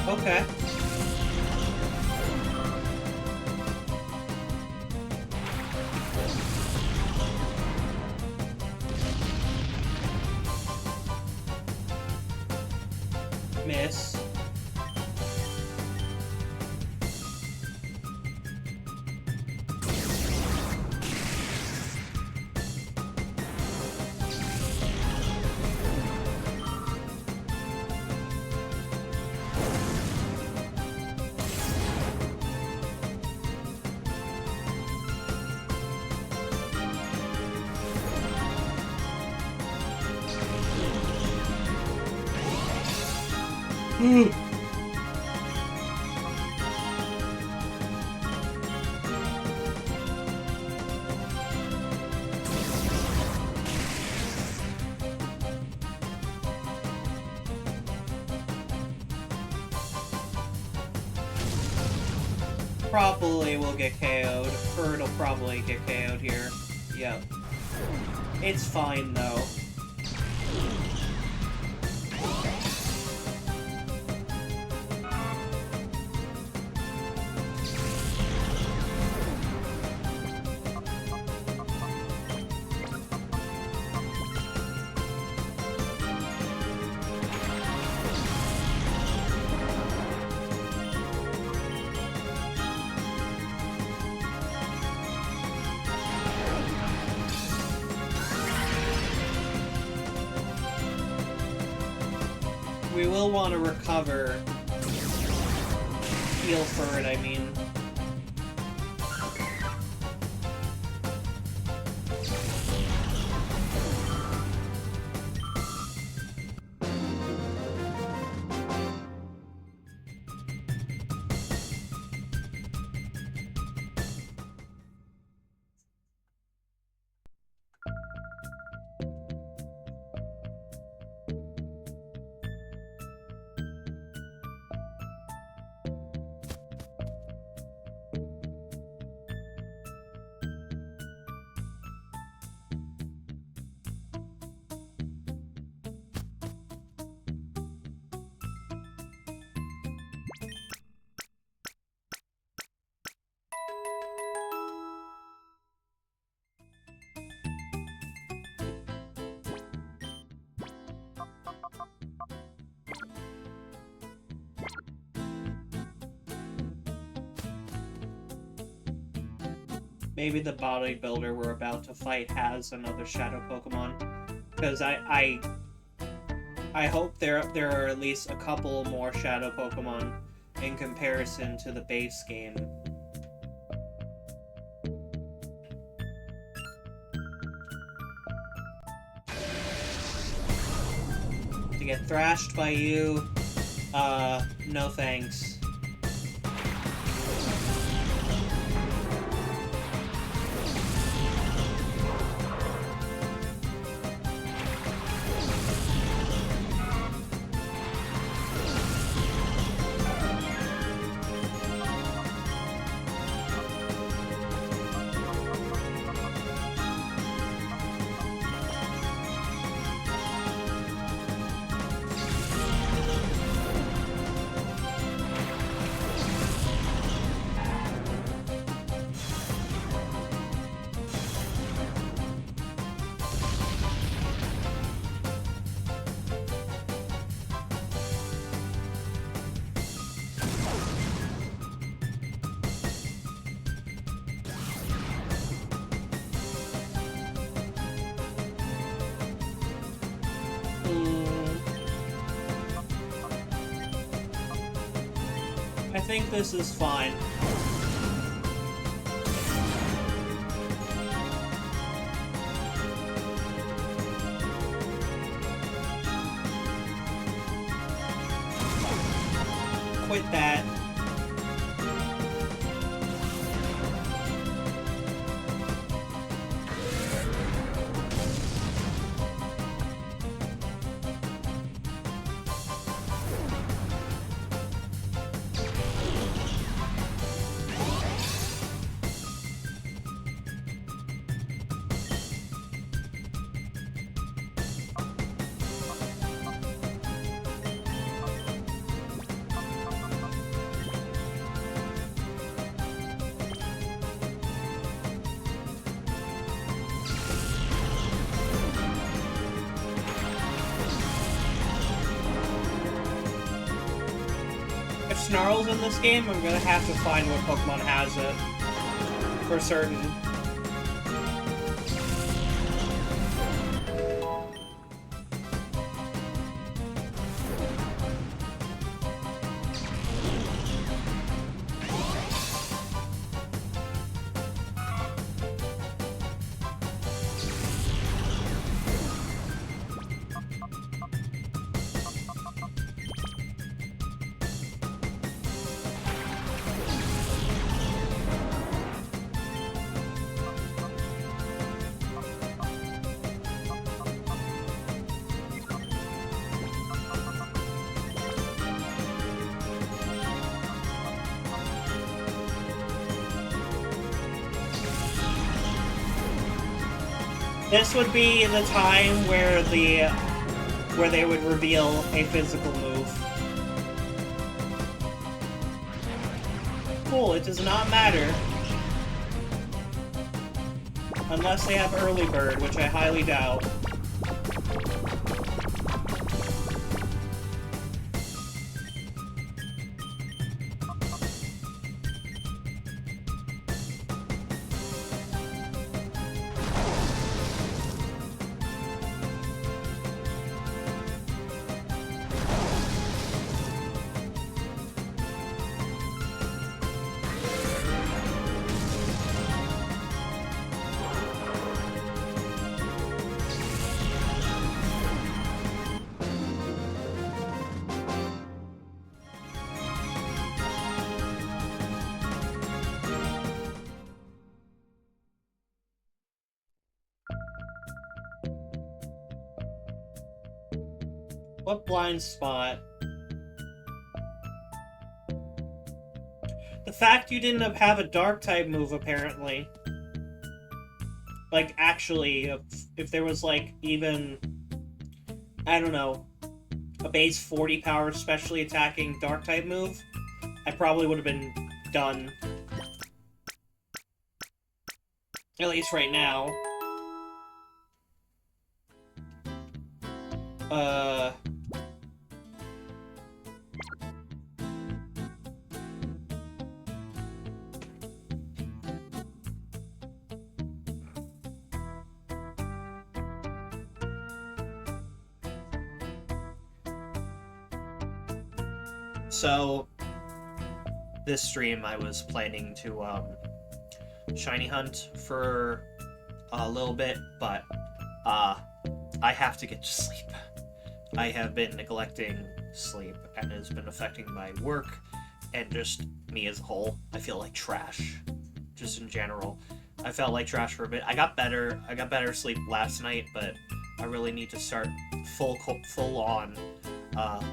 Okay. Miss. Probably will get KO'd, or it'll probably get KO'd here. Yep. It's fine, though. We will want to recover. Heal for it, I mean. maybe the bodybuilder we're about to fight has another shadow Pokemon. Because I hope there are at least a couple more shadow Pokemon in comparison to the base game. To get thrashed by you, no thanks. I think this is fine. Quit that. If Snarl's in this game, I'm gonna have to find what Pokemon has it. For certain. This would be the time where they would reveal a physical move. Cool, it does not matter. Unless they have Early Bird, which I highly doubt. What blind spot? The fact you didn't have a dark type move, apparently. Like, actually, if there was, like, even, I don't know, a base 40 power specially attacking dark type move, I probably would have been done. At least right now. So, this stream I was planning to shiny hunt for a little bit, but I have to get to sleep. I have been neglecting sleep, and it has been affecting my work and just me as a whole. I feel like trash, just in general. I felt like trash for a bit. I got better sleep last night, but I really need to start full on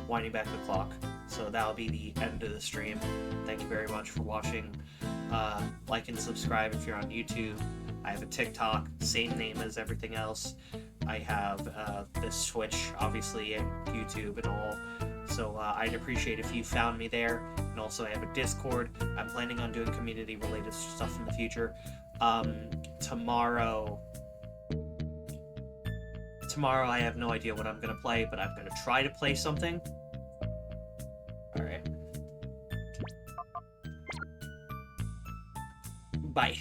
winding back the clock. So that'll be the end of the stream. Thank you very much for watching. Like and subscribe if you're on YouTube. I have a TikTok, same name as everything else. I have this Twitch, obviously, and YouTube and all. So I'd appreciate if you found me there. And also I have a Discord. I'm planning on doing community-related stuff in the future. Tomorrow I have no idea what I'm going to play, but I'm going to try to play something. Alright. Bye.